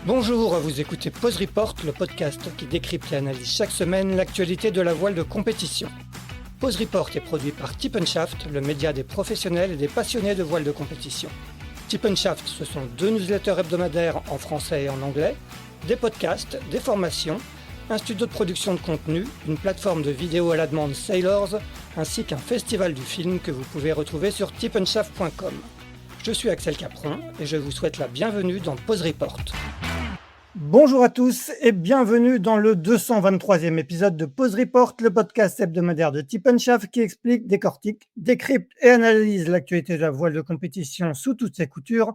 Bonjour, vous écoutez Pause Report, le podcast qui décrypte et analyse chaque semaine l'actualité de la voile de compétition. Pause Report est produit par Tip & Shaft, le média des professionnels et des passionnés de voile de compétition. Tip & Shaft, ce sont 2 newsletters hebdomadaires en français et en anglais, des podcasts, des formations, un studio de production de contenu, une plateforme de vidéos à la demande Sailors, ainsi qu'un festival du film que vous pouvez retrouver sur tipandshaft.com. Je suis Axel Capron et je vous souhaite la bienvenue dans Pause Report. Bonjour à tous et bienvenue dans le 223e épisode de Pause Report, le podcast hebdomadaire de Tip & Shaft qui explique, décortique, décrypte et analyse l'actualité de la voile de compétition sous toutes ses coutures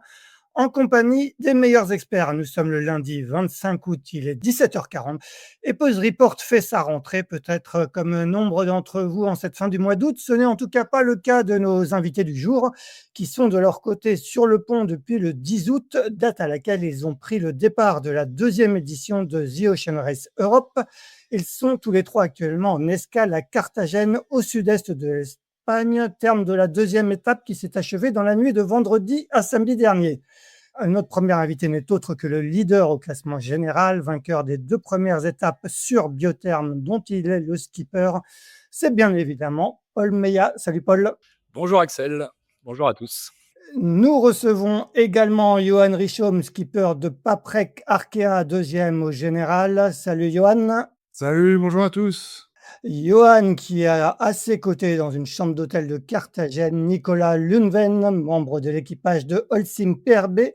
en compagnie des meilleurs experts. Nous sommes le lundi 25 août, il est 17h40 et Pause Report fait sa rentrée, peut-être comme nombre d'entre vous en cette fin du mois d'août. Ce n'est en tout cas pas le cas de nos invités du jour qui sont de leur côté sur le pont depuis le 10 août, date à laquelle ils ont pris le départ de la 2e édition de The Ocean Race Europe. Ils sont tous les trois actuellement en escale à Carthagène au sud-est de l'Espagne, terme de la 2e étape qui s'est achevée dans la nuit de vendredi à samedi dernier. Notre premier invité n'est autre que le leader au classement général, vainqueur des 2 premières étapes sur Biotherm dont il est le skipper. C'est bien évidemment Paul Meillat. Salut Paul. Bonjour Axel, bonjour à tous. Nous recevons également Johan Richomme, skipper de Paprec Arkea, 2e au général. Salut Johan. Salut, bonjour à tous. Johan qui a à ses côtés dans une chambre d'hôtel de Carthagène, Nicolas Lunven, membre de l'équipage de Holcim PRB,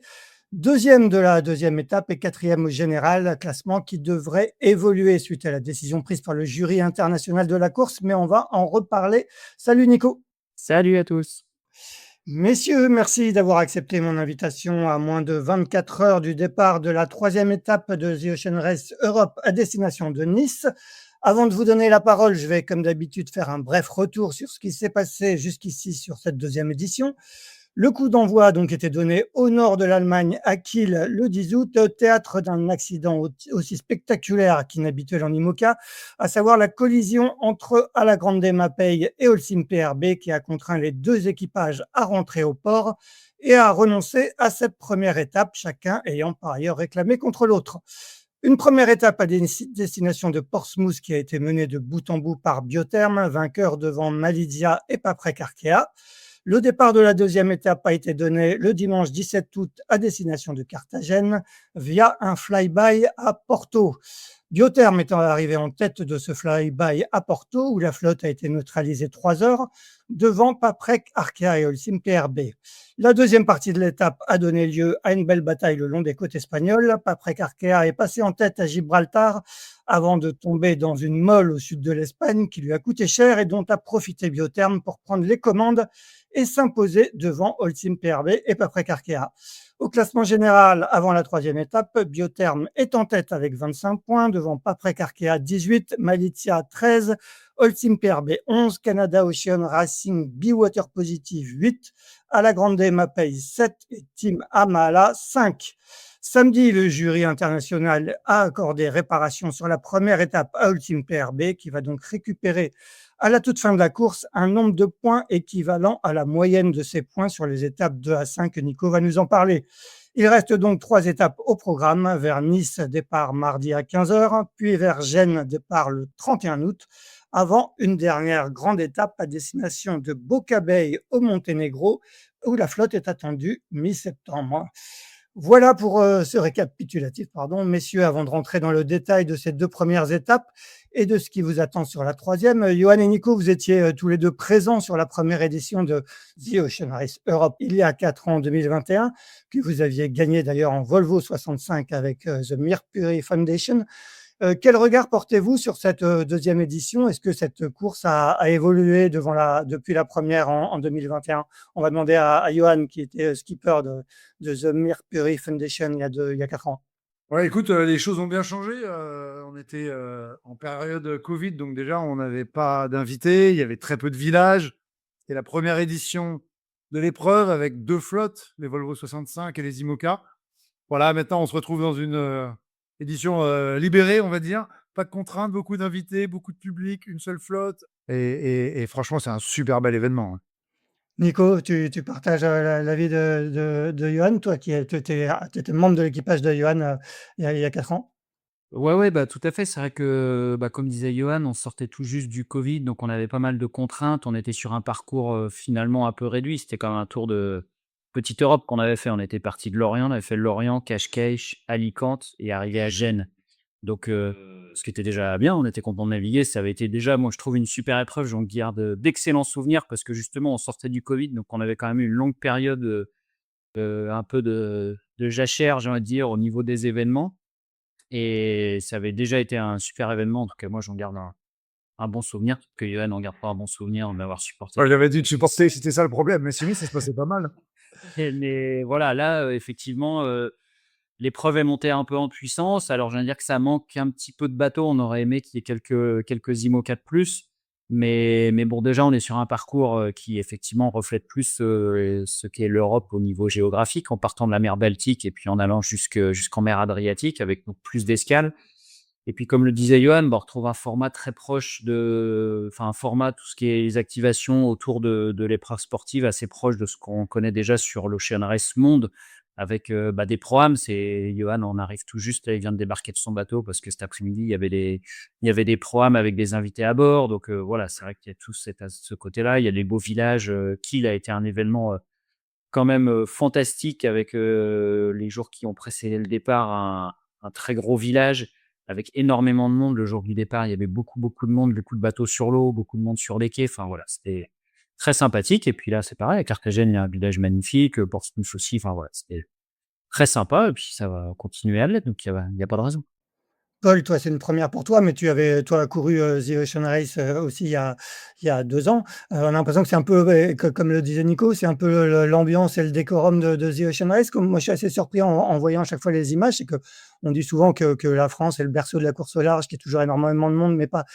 2e de la 2e étape et 4e au général, classement qui devrait évoluer suite à la décision prise par le jury international de la course, mais on va en reparler. Salut Nico. Salut à tous. Messieurs, merci d'avoir accepté mon invitation à moins de 24 heures du départ de la 3e étape de The Ocean Race Europe à destination de Nice. Avant de vous donner la parole, je vais comme d'habitude faire un bref retour sur ce qui s'est passé jusqu'ici sur cette 2e édition. Le coup d'envoi a donc été donné au nord de l'Allemagne, à Kiel, le 10 août, théâtre d'un accident aussi spectaculaire qu'inhabituel en IMOCA, à savoir la collision entre Alla Grande Mapei et Holcim PRB qui a contraint les 2 équipages à rentrer au port et à renoncer à cette première étape, chacun ayant par ailleurs réclamé contre l'autre. Une première étape à destination de Portsmouth qui a été menée de bout en bout par Biotherm, vainqueur devant Malizia et Paprec Arkea. Le départ de la 2e étape a été donné le dimanche 17 août à destination de Carthagène via un flyby à Porto. Biotherm étant arrivé en tête de ce flyby à Porto où la flotte a été neutralisée 3 heures devant Paprec Arkea et Holcim PRB. La 2e partie de l'étape a donné lieu à une belle bataille le long des côtes espagnoles. Paprec Arkea est passé en tête à Gibraltar avant de tomber dans une molle au sud de l'Espagne qui lui a coûté cher et dont a profité Biotherm pour prendre les commandes et s'imposer devant Holcim PRB et Paprec Arkea. Au classement général, avant la 3e étape, Biotherm est en tête avec 25 points, devant Paprec Arkea 18, Malizia 13, Holcim PRB 11, Canada Ocean Racing Be-Water Positive 8, Alla Grande Mapei 7 et Team Amala 5. Samedi, le jury international a accordé réparation sur la première étape à Holcim PRB qui va donc récupérer à la toute fin de la course un nombre de points équivalent à la moyenne de ses points sur les étapes 2 à 5. Nico va nous en parler. Il reste donc 3 étapes au programme, vers Nice, départ mardi à 15h, puis vers Gênes, départ le 31 août, avant une dernière grande étape à destination de Boca Bay au Monténégro, où la flotte est attendue mi-septembre. Voilà pour ce récapitulatif, messieurs, avant de rentrer dans le détail de ces 2 premières étapes et de ce qui vous attend sur la 3e. Johan et Nico, vous étiez tous les 2 présents sur la première édition de The Ocean Race Europe il y a 4 ans, en 2021, que vous aviez gagné d'ailleurs en Volvo 65 avec The Mercury Foundation. Quel regard portez-vous sur cette 2e édition? Est-ce que cette course a évolué depuis la première en 2021? On va demander à Johan, qui était skipper de The Mercury Foundation il y a 4 ans. Ouais, écoute, les choses ont bien changé. On était en période Covid, donc déjà, on n'avait pas d'invités. Il y avait très peu de villages. C'était la première édition de l'épreuve avec 2 flottes, les Volvo 65 et les IMOCA. Voilà, maintenant, on se retrouve dans une édition libérée, on va dire. Pas de contraintes, beaucoup d'invités, beaucoup de public, une seule flotte. Et franchement, c'est un super bel événement. Nico, tu partages l'avis de Johan, toi qui étais membre de l'équipage de Johan il y a 4 ans? Ouais, ouais, bah, tout à fait. C'est vrai que, bah, comme disait Johan, on sortait tout juste du covid, donc on avait pas mal de contraintes. On était sur un parcours, finalement un peu réduit. C'était comme un tour de petite Europe qu'on avait fait. On était parti de Lorient, on avait fait Lorient, Cascais, Alicante et arrivé à Gênes. Donc, ce qui était déjà bien, on était content de naviguer. Ça avait été déjà, moi, je trouve une super épreuve. J'en garde, d'excellents souvenirs parce que justement, on sortait du covid, donc on avait quand même eu une longue période, un peu de jachère, j'ai envie de dire, au niveau des événements. Et ça avait déjà été un super événement. En tout cas, moi, j'en garde un bon souvenir. Peut-être que Johan n'en garde pas un bon souvenir de m'avoir supporté. Ouais, j'avais dit de supporter, c'était ça le problème. Mais sinon, ça se passait pas mal. Mais voilà, là, effectivement, l'épreuve est montée un peu en puissance. Alors, je viens de dire que ça manque un petit peu de bateaux. On aurait aimé qu'il y ait quelques IMOCA de plus. Mais bon, déjà, on est sur un parcours qui, effectivement, reflète plus ce qu'est l'Europe au niveau géographique, en partant de la mer Baltique et puis en allant jusqu'en mer Adriatique, avec donc plus d'escales. Et puis, comme le disait Johan, bah, on retrouve un format très proche un format, tout ce qui est les activations autour de l'épreuve sportive, assez proche de ce qu'on connaît déjà sur l'Ocean Race Monde, avec bah, des programmes. Johan en arrive tout juste, là, il vient de débarquer de son bateau parce que cet après-midi, il y avait des programmes avec des invités à bord. Donc voilà, c'est vrai qu'il y a tout ce côté-là. Il y a les beaux villages. Kiel a été un événement quand même fantastique avec les jours qui ont précédé le départ, un très gros village avec énormément de monde. Le jour du départ, il y avait beaucoup, beaucoup de monde, beaucoup de bateaux sur l'eau, beaucoup de monde sur les quais. Enfin voilà, c'était très sympathique. Et puis là, c'est pareil, à Carthagène, il y a un village magnifique, Portsmouth aussi. Enfin voilà, c'était très sympa et puis ça va continuer à l'être, donc il y a pas de raison. Paul, toi, c'est une première pour toi, mais tu avais, toi, couru, The Ocean Race, aussi il y a 2 ans. On a l'impression que c'est un peu, ouais, comme le disait Nico, c'est un peu l'ambiance et le décorum de The Ocean Race. Comme moi, je suis assez surpris en voyant à chaque fois les images, c'est qu'on dit souvent que la France est le berceau de la course au large, qu'il y a toujours énormément de monde, mais pas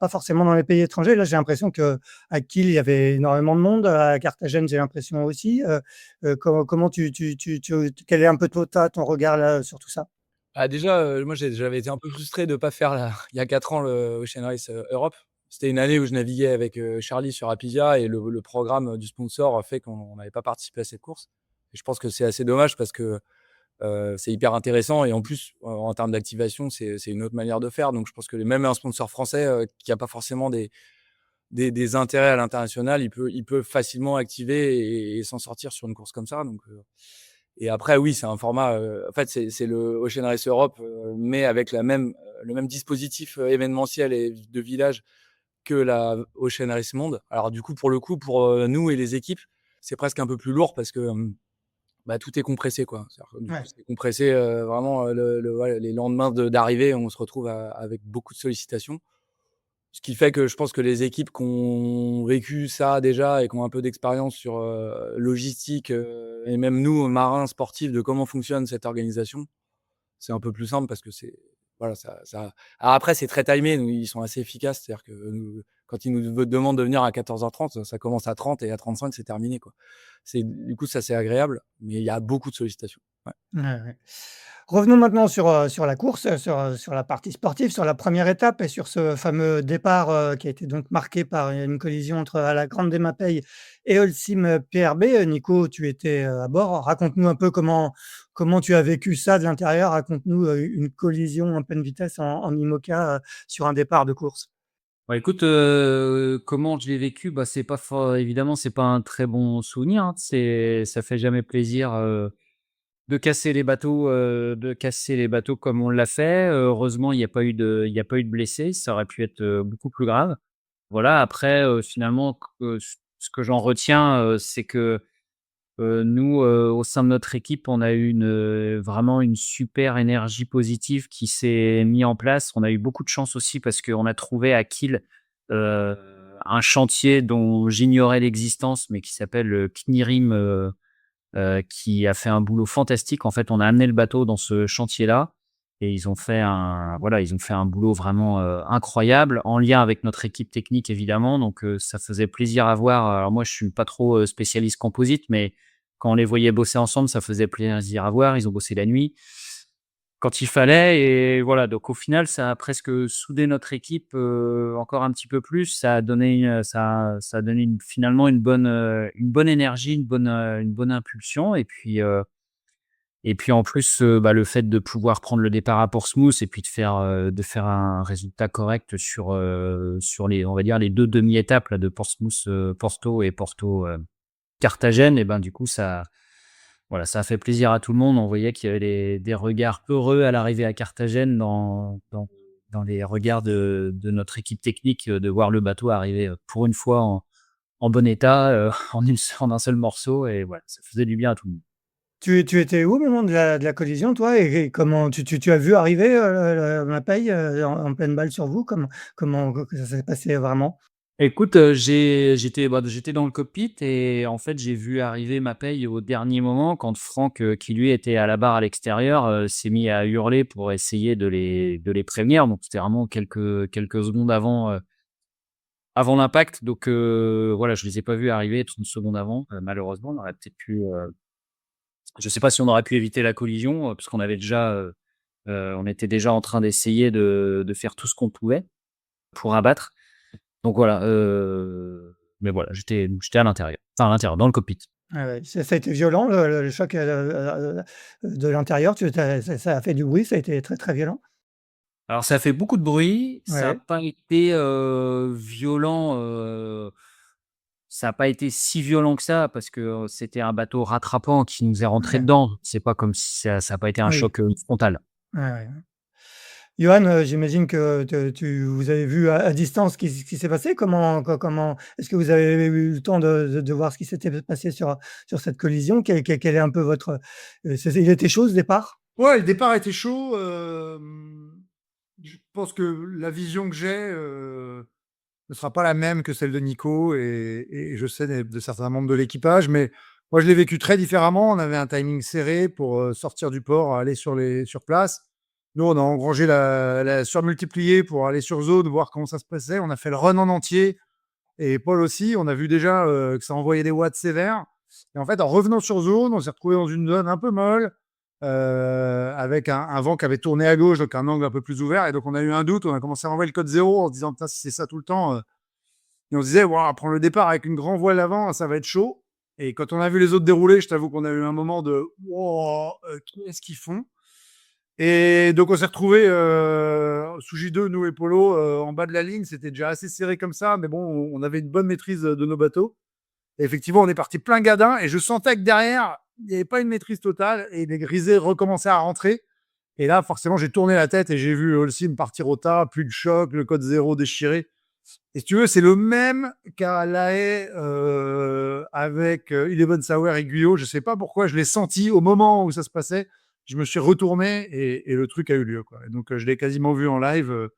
forcément dans les pays étrangers. Là, j'ai l'impression qu'à Kiel, il y avait énormément de monde. À Carthagène, j'ai l'impression aussi. Comment quel est un peu ton regard là, sur tout ça? Ah déjà, moi j'avais été un peu frustré de ne pas faire il y a 4 ans le Ocean Race, Europe. C'était une année où je naviguais avec, Charlie sur Apivia et le programme du sponsor a fait qu'on n'avait pas participé à cette course et je pense que c'est assez dommage parce que, c'est hyper intéressant et en plus, en termes d'activation, c'est une autre manière de faire donc je pense que même un sponsor français, qui a pas forcément des intérêts à l'international, il peut facilement activer et s'en sortir sur une course comme ça donc et après oui, c'est un format, en fait, c'est le Ocean Race Europe, mais avec le même dispositif, événementiel et de village que la Ocean Race Monde. Alors du coup, pour le coup, pour, nous et les équipes, c'est presque un peu plus lourd parce que, bah, tout est compressé, quoi. C'est-à-dire que du coup, Ouais. c'est compressé, vraiment, ouais, les lendemains d'arrivée, on se retrouve avec beaucoup de sollicitations. Ce qui fait que je pense que les équipes qui ont vécu ça déjà et qui ont un peu d'expérience sur, logistique, et même nous, marins sportifs, de comment fonctionne cette organisation, c'est un peu plus simple parce que c'est voilà, ça alors après c'est très timé, nous, ils sont assez efficaces. C'est-à-dire que nous, quand ils nous demandent de venir à 14h30, ça commence à 30 et à 35 c'est terminé, quoi. Du coup, ça, c'est agréable, mais il y a beaucoup de sollicitations. Ouais. Ouais, ouais. Revenons maintenant sur la course, sur la partie sportive, sur la première étape et sur ce fameux départ, qui a été donc marqué par une collision entre à la Grande Mapei et Holcim PRB. Nico, tu étais, à bord. Raconte-nous un peu comment tu as vécu ça de l'intérieur. Raconte-nous, une collision en pleine vitesse en IMOCA, sur un départ de course. Bah, écoute, comment je l'ai vécu? Bah, c'est pas for évidemment, c'est pas un très bon souvenir, hein. Ça fait jamais plaisir, de casser les bateaux comme on l'a fait. Heureusement, il y a pas eu de blessés. Ça aurait pu être, beaucoup plus grave. Voilà, après, finalement, ce que j'en retiens, c'est que, nous, au sein de notre équipe, on a eu vraiment une super énergie positive qui s'est mis en place. On a eu beaucoup de chance aussi parce qu'on a trouvé à Kiel, heu, un chantier dont j'ignorais l'existence, mais qui s'appelle, Knirim, qui a fait un boulot fantastique. En fait, on a amené le bateau dans ce chantier-là et ils ont fait un boulot vraiment, incroyable en lien avec notre équipe technique évidemment. Donc, ça faisait plaisir à voir. Alors moi, je suis pas trop, spécialiste composite, mais quand on les voyait bosser ensemble, ça faisait plaisir à voir. Ils ont bossé la nuit. quand il fallait et voilà, donc au final, ça a presque soudé notre équipe, encore un petit peu plus. Ça a donné finalement une bonne énergie, une bonne impulsion et puis en plus, bah, le fait de pouvoir prendre le départ à Portsmouth et puis de faire un résultat correct sur les on va dire les 2 demi-étapes là de Portsmouth, Porto et Porto, Carthagène et ben, du coup voilà, ça a fait plaisir à tout le monde. On voyait qu'il y avait des regards heureux à l'arrivée à Carthagène dans les regards de notre équipe technique, de voir le bateau arriver, pour une fois en bon état, en un seul morceau et voilà, ça faisait du bien à tout le monde. Tu étais où au moment de la collision, toi? Et comment tu as vu arriver, la paille, en pleine balle sur vous? Comment que ça s'est passé vraiment? Écoute, j'étais dans le cockpit et en fait, j'ai vu arriver ma paye au dernier moment quand Franck, qui lui était à la barre à l'extérieur, s'est mis à hurler pour essayer de les prévenir. Donc c'était vraiment quelques secondes avant l'impact. Donc voilà, je les ai pas vus arriver 30 secondes avant, malheureusement. On aurait peut-être pu, je sais pas si on aurait pu éviter la collision, parce qu'on avait déjà, on était déjà en train d'essayer de faire tout ce qu'on pouvait pour abattre. Donc voilà, mais voilà, j'étais à l'intérieur, enfin à l'intérieur, dans le cockpit. Ah ouais, ça a été violent le choc, de l'intérieur? Ça a fait du bruit? Ça a été très, très violent? Alors ça a fait beaucoup de bruit, ça a Ouais, pas été, violent, ça a pas été si violent que ça parce que, c'était un bateau rattrapant qui nous est rentré ouais, dedans. C'est pas comme si ça a pas été un oui, choc, frontal. ouais, ouais. Johan, j'imagine que vous avez vu à distance ce qui s'est passé? Comment est-ce que vous avez eu le temps de voir ce qui s'était passé sur cette collision? Quel est un peu votre, il était chaud ce départ? Ouais, le départ était chaud. Je pense que la vision que j'ai ne sera pas la même que celle de Nico et je sais de certains membres de l'équipage, mais moi je l'ai vécu très différemment. On avait un timing serré pour sortir du port, aller sur place. Nous, on a engrangé la surmultiplié pour aller sur zone, voir comment ça se passait. On a fait le run en entier et Paul aussi. On a vu déjà que ça envoyait des watts sévères. Et en fait, en revenant sur zone, on s'est retrouvé dans une zone un peu molle, avec un vent qui avait tourné à gauche, donc un angle un peu plus ouvert. Et donc, on a eu un doute. On a commencé à envoyer le code 0 en se disant, putain, si c'est ça tout le temps. Et on se disait, wow, prendre le départ avec une grande voile avant, ça va être chaud. Et quand on a vu les autres dérouler, je t'avoue qu'on a eu un moment de, wow, qu'est-ce qu'ils font? Et donc, on s'est retrouvés sous J2, nous et Polo, en bas de la ligne. C'était déjà assez serré comme ça, mais bon, on avait une bonne maîtrise de nos bateaux. Et effectivement, on est parti plein gadin et je sentais que derrière, il n'y avait pas une maîtrise totale et les grisés recommençaient à rentrer. Et là, forcément, j'ai tourné la tête et j'ai vu Holcim partir au tas, plus de choc, le code 0 déchiré. Et si tu veux, c'est le même qu'à La Haye avec Eleven Sauer et Guyot. Je ne sais pas pourquoi, je l'ai senti au moment où ça se passait. Je me suis retourné et le truc a eu lieu, quoi. Et donc, je l'ai quasiment vu en live.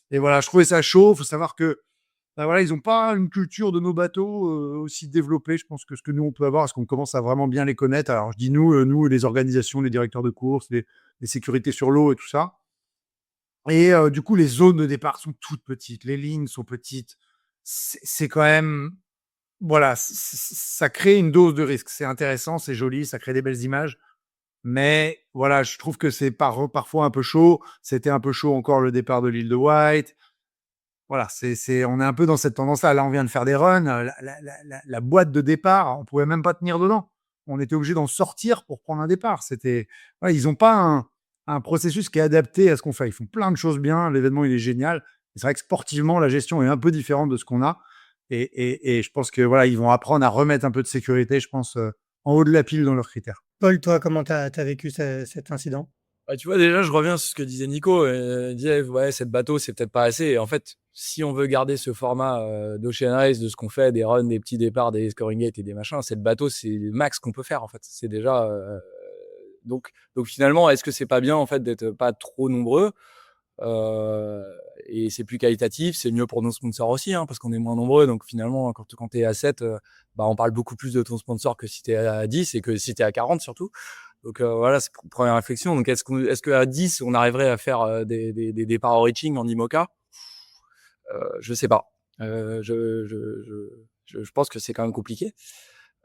Et voilà, je trouvais ça chaud. Il faut savoir que bah voilà, ils n'ont pas une culture de nos bateaux aussi développée, je pense, que ce que nous, on peut avoir, parce qu'on commence à vraiment bien les connaître. Alors, je dis nous, les organisations, les directeurs de course, les sécurités sur l'eau et tout ça. Et du coup, les zones de départ sont toutes petites, les lignes sont petites. C'est quand même, voilà, ça crée une dose de risque. C'est intéressant, c'est joli, ça crée des belles images. Mais voilà, je trouve que c'est parfois un peu chaud. C'était un peu chaud encore le départ de l'île de White. Voilà, on est un peu dans cette tendance-là. Là, on vient de faire des runs. La boîte de départ, on pouvait même pas tenir dedans. On était obligé d'en sortir pour prendre un départ. Ouais, ils n'ont pas un processus qui est adapté à ce qu'on fait. Ils font plein de choses bien. L'événement, il est génial. C'est vrai que sportivement, la gestion est un peu différente de ce qu'on a. Et je pense que voilà, ils vont apprendre à remettre un peu de sécurité, je pense, en haut de la pile dans leurs critères. Paul, toi, comment tu as vécu cet incident? Bah, tu vois, déjà, je reviens sur ce que disait Nico. Il disait, ouais, 7 bateaux, c'est peut-être pas assez. Et en fait, si on veut garder ce format d'Ocean Race, de ce qu'on fait, des runs, des petits départs, des scoring gates et des machins, 7 bateaux, c'est le max qu'on peut faire, en fait. C'est déjà. Donc finalement, est-ce que c'est pas bien, en fait, d'être pas trop nombreux et c'est plus qualitatif, c'est mieux pour nos sponsors aussi, hein, parce qu'on est moins nombreux. Donc finalement, quand tu es à 7, bah, on parle beaucoup plus de ton sponsor que si tu es à 10 et que si tu es à 40 surtout. Donc voilà, c'est une première réflexion. Donc est-ce qu'à 10, on arriverait à faire des départs au reaching en IMOCA? Je sais pas. Je pense que c'est quand même compliqué.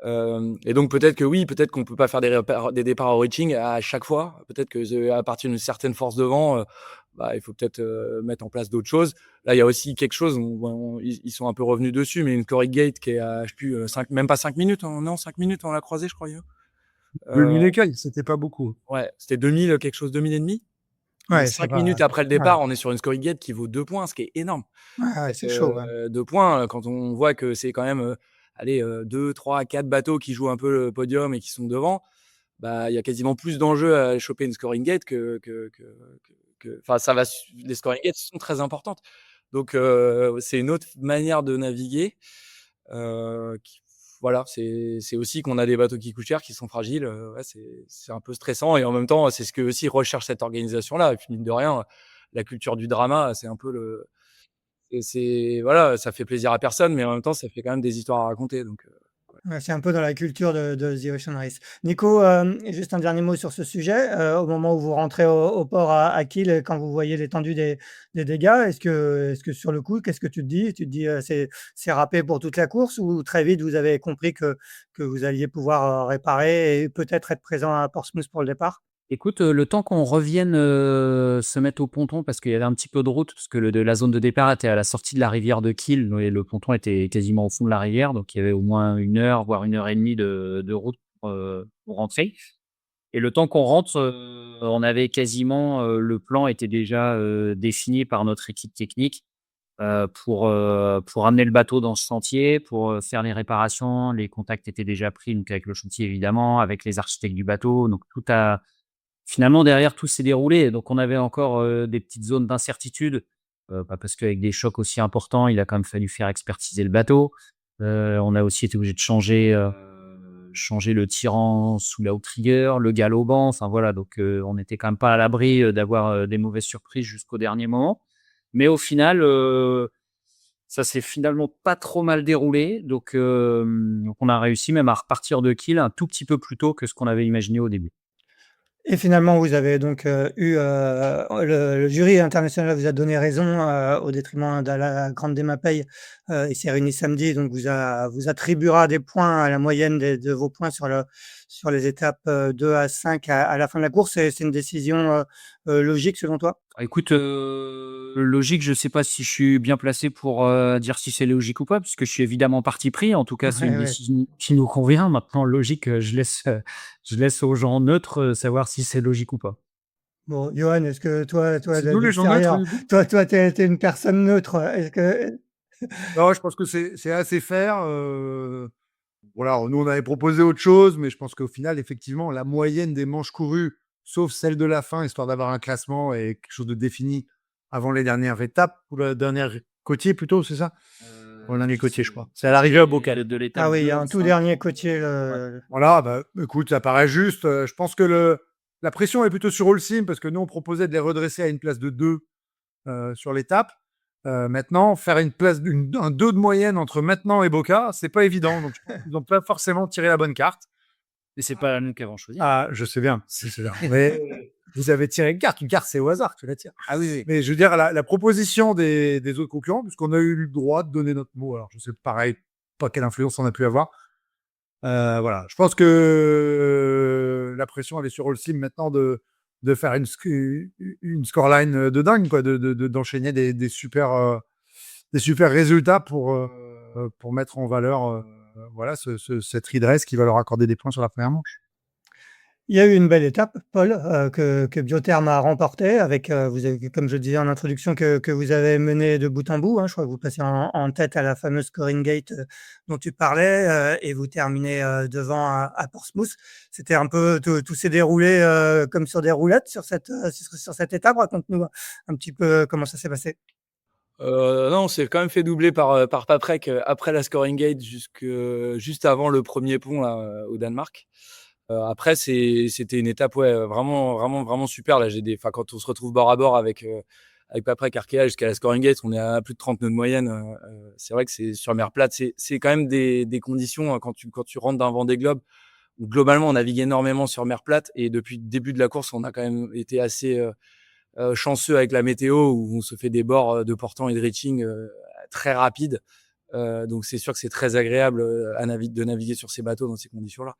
Et donc peut-être que oui, peut-être qu'on peut pas faire des départs au reaching à chaque fois. Peut-être que à partir d'une certaine force de vent, il faut peut-être mettre en place d'autres choses. Là, il y a aussi quelque chose, ils sont un peu revenus dessus, mais une scoring gate qui est à, je sais plus, même pas 5 minutes, non, 5 minutes, on l'a croisé, je crois. 2000 écailles, c'était pas beaucoup. Ouais, c'était 2000, quelque chose, 2000 et demi. Mais Ouais, 5 minutes après le ouais. départ, on est sur une scoring gate qui vaut 2 points, ce qui est énorme. Ouais, c'est chaud. Ouais. 2 points, quand on voit que c'est quand même, 2, 3, 4 bateaux qui jouent un peu le podium et qui sont devant, il y a quasiment plus d'enjeux à choper une scoring gate enfin, les scoring gates sont très importantes. Donc, c'est une autre manière de naviguer, voilà, c'est aussi qu'on a des bateaux qui coûtent cher, qui sont fragiles. Ouais, c'est un peu stressant et en même temps, c'est ce que aussi recherche cette organisation-là. Et puis, mine de rien, la culture du drama, c'est un peu voilà, ça fait plaisir à personne, mais en même temps, ça fait quand même des histoires à raconter. Donc, Ouais, c'est un peu dans la culture de The Ocean Race. Nico, juste un dernier mot sur ce sujet. Au moment où vous rentrez au port à Kiel, quand vous voyez l'étendue des dégâts, est-ce que sur le coup, qu'est-ce que tu te dis? Tu te dis, c'est râpé pour toute la course ou très vite vous avez compris que vous alliez pouvoir, réparer et peut-être être présent à Portsmouth pour le départ? Écoute, le temps qu'on revienne, se mettre au ponton parce qu'il y avait un petit peu de route, parce que la zone de départ était à la sortie de la rivière de Kiel et le ponton était quasiment au fond de la rivière, donc il y avait au moins 1 heure, voire 1 heure et demie de route pour rentrer. Et le temps qu'on rentre, on avait quasiment, le plan était déjà, défini par notre équipe technique, pour amener le bateau dans ce sentier, pour, faire les réparations. Les contacts étaient déjà pris, donc avec le chantier évidemment, avec les architectes du bateau, donc finalement derrière tout s'est déroulé. Donc on avait encore, des petites zones d'incertitude, parce qu'avec des chocs aussi importants, il a quand même fallu faire expertiser le bateau. On a aussi été obligé de changer le tirant sous la outrigueur, le galopant, enfin voilà, donc on n'était quand même pas à l'abri, d'avoir, des mauvaises surprises jusqu'au dernier moment. Mais au final, ça s'est finalement pas trop mal déroulé, donc on a réussi même à repartir de Kiel un tout petit peu plus tôt que ce qu'on avait imaginé au début. Et finalement, vous avez donc, le jury international vous a donné raison, au détriment de la Grande Mapei, il s'est réuni samedi, donc vous attribuera des points à la moyenne de vos points sur les étapes, 2 à 5 à la fin de la course. C'est une décision, logique selon toi? Écoute, logique, je sais pas si je suis bien placé pour, dire si c'est logique ou pas, puisque je suis évidemment parti pris. En tout cas, c'est une Ouais, ouais. décision qui nous convient. Maintenant, logique, je laisse aux gens neutres, savoir si c'est logique ou pas. Bon, Johan, est-ce que toi C'est nous les gens neutres, d'extérieur, du coup? tu une personne neutre, est-ce que Non, je pense que c'est assez fair. Voilà, nous, on avait proposé autre chose, mais je pense qu'au final, effectivement, la moyenne des manches courues, sauf celle de la fin, histoire d'avoir un classement et quelque chose de défini avant les dernières étapes, ou la dernière côtier plutôt, c'est ça? Ou le dernier côtier, je crois. C'est à l'arrivée au bocal. De l'étape ah oui, il y a 2 un tout enfin, dernier côtier, Ouais. Voilà, écoute, ça paraît juste. Je pense que la pression est plutôt sur Holcim parce que nous, on proposait de les redresser à une place de 2 sur l'étape. Maintenant, faire un 2 de moyenne entre maintenant et Boca, c'est pas évident. Donc, je pense qu'ils n'ont pas forcément tiré la bonne carte. et c'est pas nous qui avons choisi. Ah, je sais bien, c'est bien. Mais vous avez tiré une carte. Une carte, c'est au hasard que tu la tires. Ah oui, oui. Mais je veux dire, la proposition des autres concurrents, puisqu'on a eu le droit de donner notre mot. Alors, je sais pareil, pas quelle influence on a pu avoir. Voilà. Je pense que la pression, elle est sur Holcim maintenant de faire une scoreline de dingue, quoi, d'enchaîner des super résultats pour mettre en valeur voilà, cette redress qui va leur accorder des points sur la première manche. Il y a eu une belle étape, Paul, que Biotherm a remportée avec, vous avez comme je disais en introduction, que vous avez mené de bout en bout, hein. Je crois que vous passez en tête à la fameuse scoring gate, dont tu parlais, et vous terminez, devant à Portsmouth. C'était un peu tout s'est déroulé, comme sur des roulettes sur cette étape. Raconte-nous un petit peu comment ça s'est passé? Non, on s'est quand même fait doubler par Paprec, après la scoring gate juste avant le premier pont là, au Danemark. Après c'était une étape, ouais, vraiment super là. Enfin, quand on se retrouve bord à bord avec Paprec, Arkea jusqu'à la scoring gate, on est à plus de 30 nœuds de moyenne. C'est vrai que c'est sur mer plate, c'est quand même des conditions, hein, quand tu rentres d'un Vendée Globe où globalement on navigue énormément sur mer plate et depuis le début de la course, on a quand même été assez chanceux avec la météo où on se fait des bords de portant et de reaching très rapides. Donc c'est sûr que c'est très agréable de naviguer sur ces bateaux dans ces conditions-là.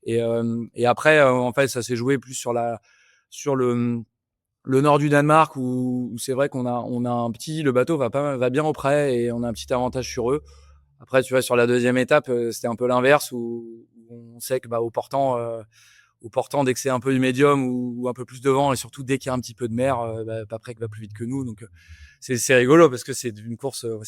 Et après, en fait, ça s'est joué plus sur le nord du Danemark où c'est vrai le bateau va bien au près et on a un petit avantage sur eux. Après, tu vois, sur la deuxième étape, c'était un peu l'inverse où on sait que au portant, dès que c'est un peu du médium ou un peu plus de vent, et surtout dès qu'il y a un petit peu de mer, Paprec va plus vite que nous. Donc c'est rigolo parce que c'est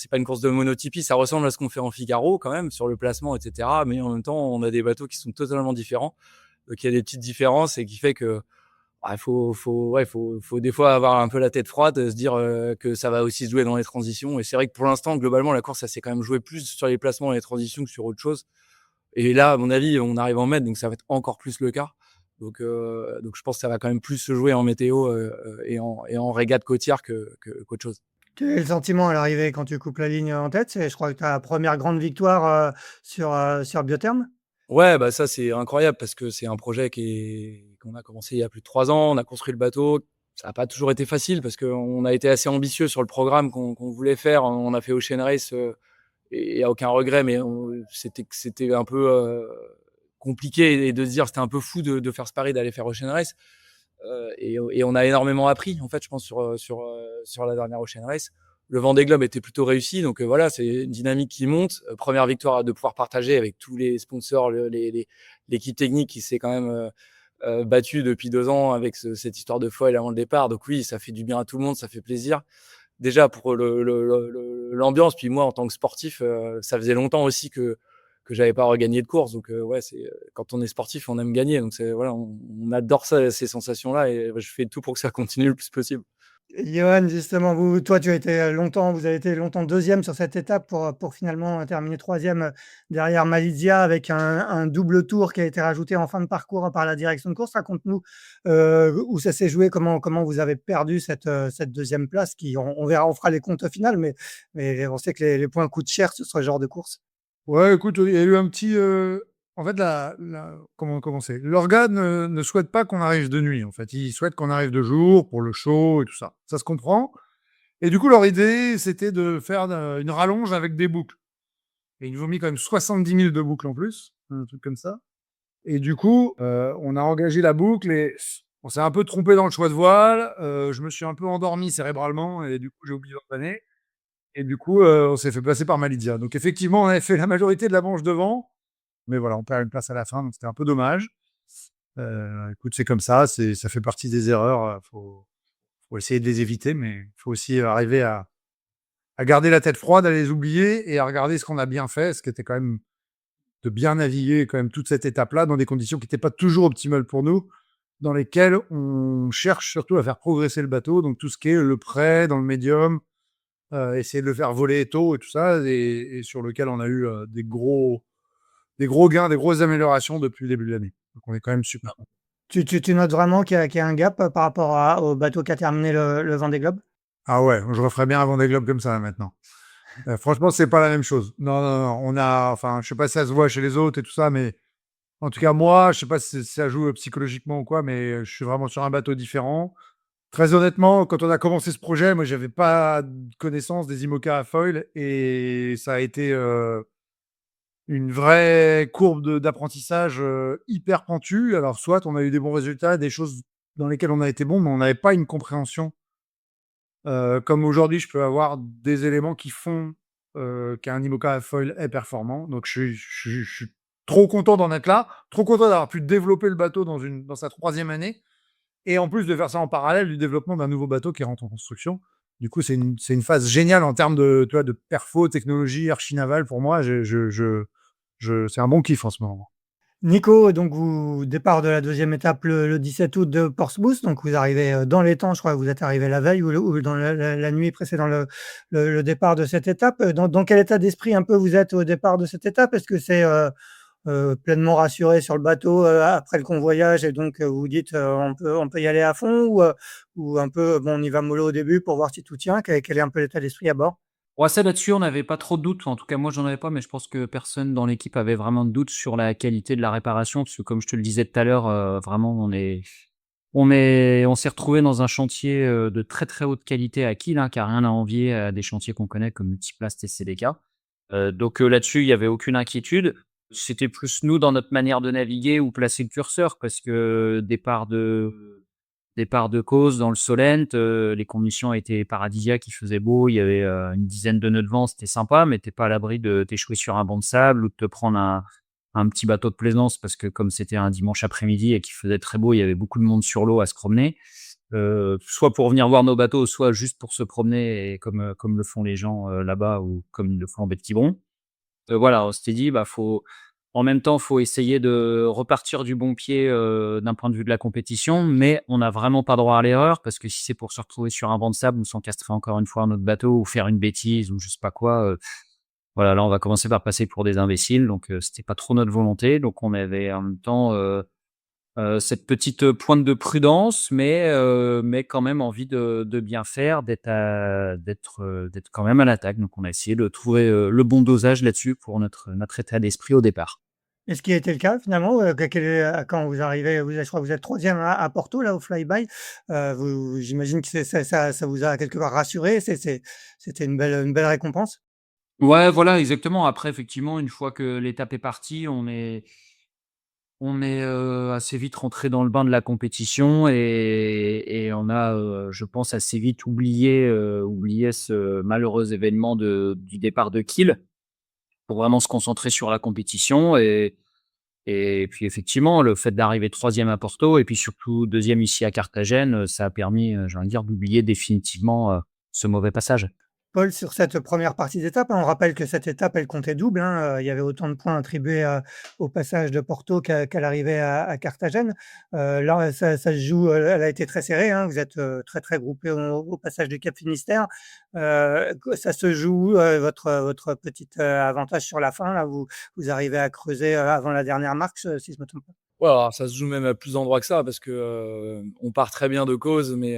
pas une course de monotypie, ça ressemble à ce qu'on fait en Figaro quand même sur le placement, etc. Mais en même temps, on a des bateaux qui sont totalement différents. Donc il y a des petites différences et qui fait que faut des fois avoir un peu la tête froide, se dire que ça va aussi se jouer dans les transitions. Et c'est vrai que pour l'instant, globalement, la course, ça s'est quand même joué plus sur les placements et les transitions que sur autre chose. Et là, à mon avis, on arrive en mai, donc ça va être encore plus le cas. Donc je pense que ça va quand même plus se jouer en météo et en régate côtière qu'autre chose. Quel est le sentiment à l'arrivée quand tu coupes la ligne en tête? Je crois que ta première grande victoire sur Biotherm. Ouais, bah ça c'est incroyable parce que c'est un projet qu'on a commencé il y a plus de 3 ans. On a construit le bateau. Ça n'a pas toujours été facile parce qu'on a été assez ambitieux sur le programme qu'on voulait faire. On a fait Ocean Race et il n'y a aucun regret, mais c'était un peu compliqué et de se dire c'était un peu fou de faire ce pari d'aller faire Ocean Race. Et on a énormément appris en fait, je pense sur la dernière Ocean Race. Le Vendée Globe était plutôt réussi, donc voilà, c'est une dynamique qui monte. Première victoire de pouvoir partager avec tous les sponsors, l'équipe technique qui s'est quand même battue depuis 2 ans avec cette histoire de foil avant le départ. Donc oui, ça fait du bien à tout le monde, ça fait plaisir. Déjà pour l'ambiance, puis moi en tant que sportif, ça faisait longtemps aussi que j'avais pas regagné de course. Donc ouais, quand on est sportif, on aime gagner. Donc voilà, on adore ça, ces sensations-là, et je fais tout pour que ça continue le plus possible. Johan, justement, toi, vous avez été longtemps deuxième sur cette étape pour finalement terminer troisième derrière Malizia avec un double tour qui a été rajouté en fin de parcours par la direction de course. Raconte-nous où ça s'est joué, comment vous avez perdu cette deuxième place qui, on verra, on fera les comptes au final, mais on sait que les points coûtent cher sur ce genre de course. Ouais, écoute, il y a eu un petit. En fait, comment c'est? L'organe ne souhaite pas qu'on arrive de nuit, en fait. Il souhaite qu'on arrive de jour pour le show et tout ça. Ça se comprend. Et du coup, leur idée, c'était de faire une rallonge avec des boucles. Et ils nous ont mis quand même 70 000 de boucles en plus, un truc comme ça. Et du coup, on a engagé la boucle et on s'est un peu trompé dans le choix de voile. Je me suis un peu endormi cérébralement et du coup, j'ai oublié d'organer. Et du coup, on s'est fait passer par Malizia. Donc effectivement, on avait fait la majorité de la manche devant, mais voilà, on perd une place à la fin, donc c'était un peu dommage. Écoute, c'est comme ça, ça fait partie des erreurs. Faut essayer de les éviter, mais il faut aussi arriver à garder la tête froide, à les oublier et à regarder ce qu'on a bien fait, ce qui était quand même de bien naviguer quand même toute cette étape-là dans des conditions qui n'étaient pas toujours optimales pour nous, dans lesquelles on cherche surtout à faire progresser le bateau, donc tout ce qui est le près, dans le médium, essayer de le faire voler tôt et tout ça, et sur lequel on a eu des gros gains, des grosses améliorations depuis le début de l'année. Donc on est quand même super content. Tu notes vraiment qu'il y a un gap par rapport au bateau qui a terminé le Vendée Globe? Ah ouais, je referais bien un Vendée Globe comme ça maintenant. Franchement, c'est pas la même chose. Non, non, non, enfin, je sais pas si ça se voit chez les autres et tout ça, mais en tout cas, moi, je sais pas si ça joue psychologiquement ou quoi, mais je suis vraiment sur un bateau différent. Très honnêtement, quand on a commencé ce projet, moi, j'avais pas de connaissance des IMOCA à foil et ça a été une vraie courbe d'apprentissage hyper pentue. Alors, soit on a eu des bons résultats, des choses dans lesquelles on a été bon, mais on n'avait pas une compréhension. Comme aujourd'hui, je peux avoir des éléments qui font qu'un IMOCA à foil est performant. Donc, je suis trop content d'en être là, trop content d'avoir pu développer le bateau dans sa 3e année, et en plus de faire ça en parallèle du développement d'un nouveau bateau qui rentre en construction. Du coup, c'est une phase géniale en termes de, tu vois, de perfo, technologie, archi-naval. Pour moi, c'est un bon kiff en ce moment. Nico, donc départ de la deuxième étape le 17 août de Portsmouth, donc vous arrivez dans les temps, je crois que vous êtes arrivé la veille ou dans la nuit précédant le départ de cette étape. Dans quel état d'esprit un peu vous êtes au départ de cette étape? Est-ce que c'est pleinement rassuré sur le bateau après le convoyage et donc vous vous dites on peut y aller à fond ou un peu bon, on y va mollo au début pour voir si tout tient? Quel est un peu l'état d'esprit à bord? Ouais, ça là-dessus, on n'avait pas trop de doutes. En tout cas, moi, j'en avais pas, mais je pense que personne dans l'équipe avait vraiment de doute sur la qualité de la réparation, parce que comme je te le disais tout à l'heure, vraiment, on s'est retrouvé dans un chantier de très très haute qualité à Kiel, hein, qui a rien à envier à des chantiers qu'on connaît comme Multiplast et CDK. Donc là-dessus, il y avait aucune inquiétude. C'était plus nous, dans notre manière de naviguer, où placer le curseur parce que départ de Kos dans le Solent, les conditions étaient paradisiaques, il faisait beau, il y avait, une dizaine de nœuds de vent, c'était sympa, mais tu pas à l'abri de t'échouer sur un banc de sable ou de te prendre un petit bateau de plaisance parce que comme c'était un dimanche après-midi et qu'il faisait très beau, il y avait beaucoup de monde sur l'eau à se promener. Soit pour venir voir nos bateaux, soit juste pour se promener et comme le font les gens, là-bas ou comme ils le font en baie de Quiberon. Voilà, on s'était dit: «Bah, en même temps, faut essayer de repartir du bon pied, d'un point de vue de la compétition, mais on n'a vraiment pas droit à l'erreur parce que si c'est pour se retrouver sur un banc de sable ou s'encastrer encore une fois à notre bateau ou faire une bêtise ou je sais pas quoi, voilà, là, on va commencer par passer pour des imbéciles». Donc c'était pas trop notre volonté. Donc on avait en même temps, cette petite pointe de prudence, mais quand même envie de bien faire, d'être quand même à l'attaque. Donc on a essayé de trouver, le bon dosage là-dessus pour notre état d'esprit au départ. Et ce qui a été le cas finalement, quand vous arrivez, je crois que vous êtes 3e à Porto là au fly-by, j'imagine que ça vous a quelque part rassuré? C'était une belle récompense? Ouais, voilà, exactement. Après effectivement, une fois que l'étape est partie, on est, assez vite rentré dans le bain de la compétition et on a, je pense assez vite oublié ce malheureux événement du départ de Kiel pour vraiment se concentrer sur la compétition et puis effectivement, le fait d'arriver 3e à Porto et puis surtout 2e ici à Carthagène, ça a permis, j'ai envie de dire, d'oublier définitivement, ce mauvais passage. Paul, sur cette première partie d'étape, hein, on rappelle que cette étape, elle comptait double, hein, il y avait autant de points attribués, au passage de Porto qu'à l'arrivée à Carthagène. Là, ça se joue, elle a été très serrée, hein, vous êtes, très, très groupés au passage du Cap Finistère. Ça se joue où, votre petit, avantage sur la fin là? Vous arrivez à creuser, avant la dernière marque, si je ne me trompe pas? Ouais, alors ça se joue même à plus d'endroits que ça parce que, on part très bien de cause, mais,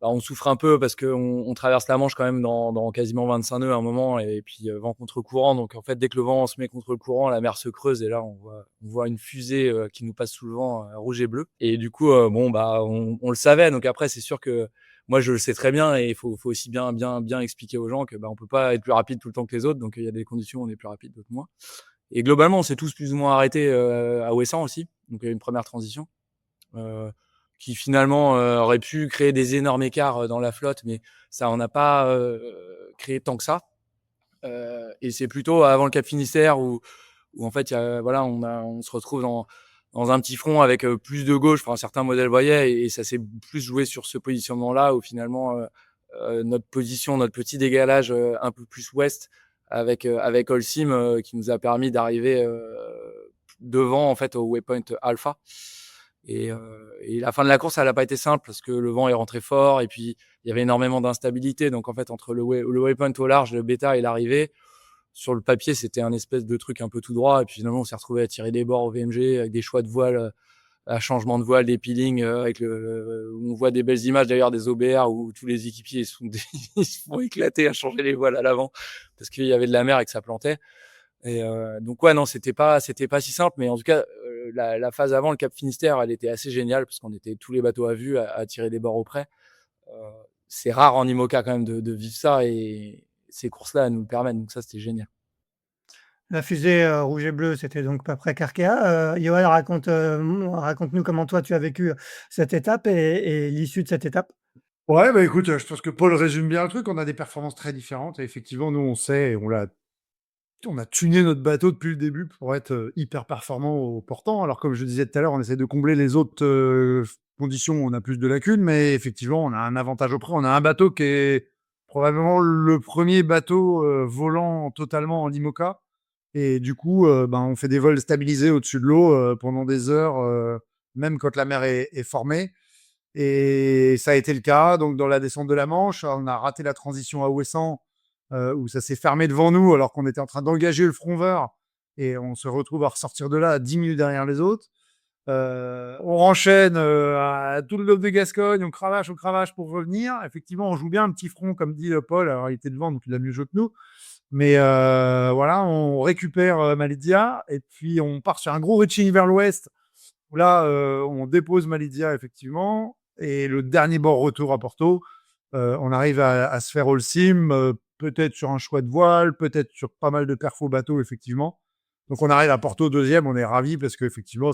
bah, on souffre un peu parce qu'on traverse la Manche quand même dans quasiment 25 nœuds à un moment et puis, vent contre courant. Donc en fait, dès que le vent se met contre le courant, la mer se creuse et là, on voit une fusée, qui nous passe sous le vent, rouge et bleu et du coup, bon, bah, on le savait. Donc après, c'est sûr que moi, je le sais très bien et il faut aussi bien expliquer aux gens que, bah, on peut pas être plus rapide tout le temps que les autres. Donc il y a des conditions où on est plus rapide, d'autres moins. Et globalement, on s'est tous plus ou moins arrêtés à Ouessant aussi. Donc il y a eu une première transition euh, qui finalement aurait pu créer des énormes écarts dans la flotte, mais ça on n'a pas créé tant que ça. Et c'est plutôt avant le Cap Finistère où en fait, voilà, on se retrouve dans un petit front avec plus de gauche, enfin certains modèles voyaient, et ça s'est plus joué sur ce positionnement-là où finalement notre position, notre petit décalage un peu plus ouest avec Holcim qui nous a permis d'arriver devant en fait au waypoint alpha. Et la fin de la course, elle n'a pas été simple parce que le vent est rentré fort et puis il y avait énormément d'instabilité. Donc en fait, entre le waypoint au large, le bêta et l'arrivée, sur le papier, c'était un espèce de truc un peu tout droit. Et puis finalement, on s'est retrouvé à tirer des bords au VMG avec des choix de voile, à changement de voile, des peelings, où on voit des belles images d'ailleurs des OBR où tous les équipiers ils se font éclater à changer les voiles à l'avant parce qu'il y avait de la mer et que ça plantait. Et donc ouais, non, c'était pas si simple, mais en tout cas, la phase avant le Cap Finistère, elle était assez géniale parce qu'on était tous les bateaux à vue à tirer des bords au près. Euh, c'est rare en IMOCA quand même de vivre ça et ces courses-là elles nous le permettent, donc ça c'était génial. La fusée, rouge et bleu, c'était donc pas près Carquea. Yoann, raconte-nous comment toi tu as vécu cette étape et l'issue de cette étape? Ouais, bah écoute, je pense que Paul résume bien le truc. On a des performances très différentes. Et effectivement, nous, on sait, on a tuné notre bateau depuis le début pour être hyper performant au portant. Alors, comme je disais tout à l'heure, on essaie de combler les autres conditions où on a plus de lacunes, mais effectivement, on a un avantage auprès. On a un bateau qui est probablement le premier bateau volant totalement en IMOCA. Et du coup, ben, on fait des vols stabilisés au-dessus de l'eau pendant des heures, même quand la mer est formée. Et ça a été le cas. Donc, dans la descente de la Manche, on a raté la transition à Ouessant, où ça s'est fermé devant nous alors qu'on était en train d'engager le front vert. Et on se retrouve à ressortir de là à 10 minutes derrière les autres. On renchaîne à tout le lobe de Gascogne, on cravache pour revenir. Effectivement, on joue bien un petit front, comme dit Paul. Alors, il était devant, donc il a mieux joué que nous. Mais voilà, on récupère Malidia et puis on part sur un gros reaching vers l'ouest où là, on dépose Malidia effectivement. Et le dernier bord retour à Porto, on arrive à se faire Holcim peut-être sur un choix de voile, peut-être sur pas mal de perfos bateau, effectivement. Donc, on arrive à Porto deuxième, on est ravis parce qu'effectivement,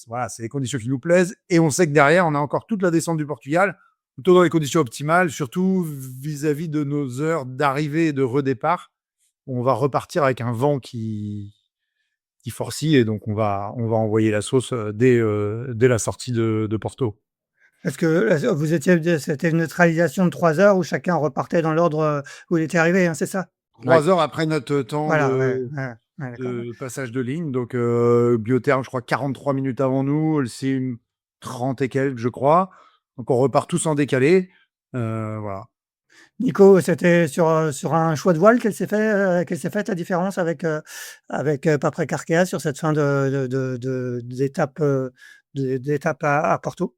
voilà, c'est les conditions qui nous plaisent. Et on sait que derrière, on a encore toute la descente du Portugal, plutôt dans les conditions optimales, surtout vis-à-vis de nos heures d'arrivée et de redépart. On va repartir avec un vent qui forcit et donc on va envoyer la sauce dès la sortie de Porto. Est-ce que c'était une neutralisation de 3 heures où chacun repartait dans l'ordre où il était arrivé, hein, c'est ça? 3 heures après notre temps Voilà, ouais, ouais, d'accord. de passage de ligne. Donc, Biotherm, je crois, 43 minutes avant nous. Holcim, 30 et quelques, je crois. Donc, on repart tous en décalé. Voilà. Nico, c'était sur un choix de voile qu'elle s'est faite la différence avec Paprec Arkea sur cette fin d'étape à Porto?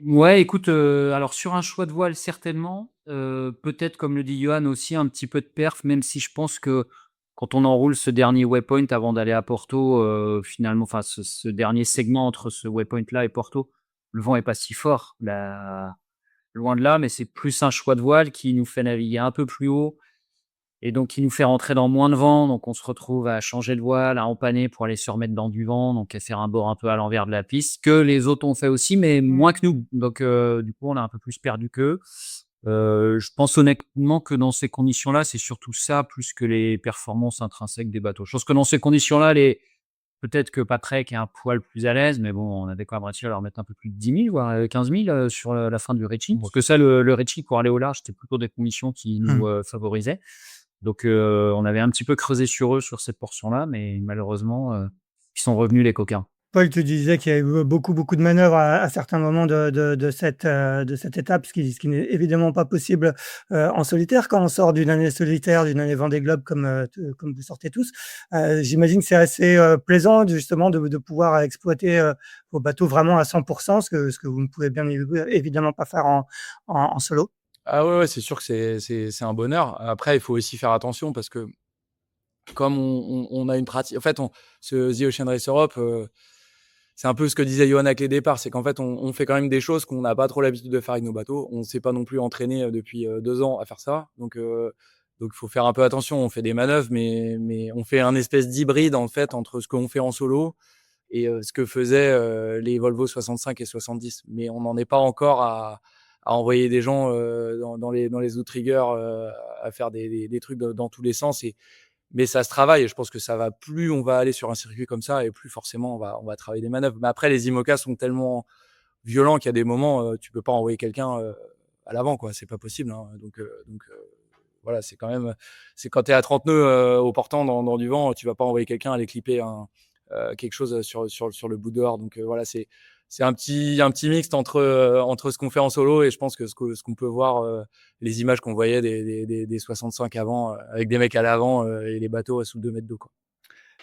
Ouais, écoute, alors sur un choix de voile certainement, peut-être comme le dit Johan aussi un petit peu de perf, même si je pense que quand on enroule ce dernier waypoint avant d'aller à Porto, finalement, enfin ce dernier segment entre ce waypoint là et Porto, le vent est pas si fort, loin de là, mais c'est plus un choix de voile qui nous fait naviguer un peu plus haut et donc qui nous fait rentrer dans moins de vent. Donc on se retrouve à changer de voile, à empanner pour aller se remettre dans du vent, donc à faire un bord un peu à l'envers de la piste, que les autres ont fait aussi, mais moins que nous. Donc du coup, on a un peu plus perdu qu'eux. Je pense honnêtement que dans ces conditions-là, c'est surtout ça, plus que les performances intrinsèques des bateaux. Je pense que dans ces conditions-là, peut-être que Patrick est un poil plus à l'aise, mais bon, on avait quand même réussi à leur mettre un peu plus de 10 000, voire 15 000 sur la fin du reaching. Parce que ça, le reaching pour aller au large, c'était plutôt des conditions qui nous favorisaient. Donc, on avait un petit peu creusé sur eux sur cette portion-là, mais malheureusement, ils sont revenus les coquins. Paul, tu disais qu'il y a eu beaucoup de manœuvres à certains moments de cette étape, ce qui n'est évidemment pas possible en solitaire quand on sort d'une année solitaire, d'une année Vendée Globe comme vous sortez tous. J'imagine que c'est assez plaisant justement de pouvoir exploiter vos bateaux vraiment à 100%, ce que vous ne pouvez bien évidemment pas faire en solo. Ah ouais, c'est sûr que c'est un bonheur. Après, il faut aussi faire attention parce que comme on a une pratique, en fait, ce The Ocean Race Europe, c'est un peu ce que disait Johan avec les départs, c'est qu'en fait, on fait quand même des choses qu'on n'a pas trop l'habitude de faire avec nos bateaux. On ne s'est pas non plus entraîné depuis 2 ans à faire ça. Donc, il faut faire un peu attention. On fait des manœuvres, mais on fait un espèce d'hybride, en fait, entre ce qu'on fait en solo et ce que faisaient les Volvo 65 et 70. Mais on n'en est pas encore à envoyer des gens dans les outriggers à faire des trucs dans tous les sens. Mais ça se travaille et je pense que ça va, plus on va aller sur un circuit comme ça et plus forcément on va travailler des manœuvres. Mais après, les IMOCA sont tellement violents qu'il y a des moments, tu peux pas envoyer quelqu'un à l'avant, quoi. C'est pas possible, hein. Donc, voilà, c'est quand t'es à 30 nœuds au portant dans du vent, tu vas pas envoyer quelqu'un aller clipper quelque chose sur le bout dehors. Donc, voilà, c'est un petit mixte entre ce qu'on fait en solo et je pense que ce qu'on peut voir, les images qu'on voyait des 65 avant, avec des mecs à l'avant et les bateaux sous 2 mètres d'eau, quoi.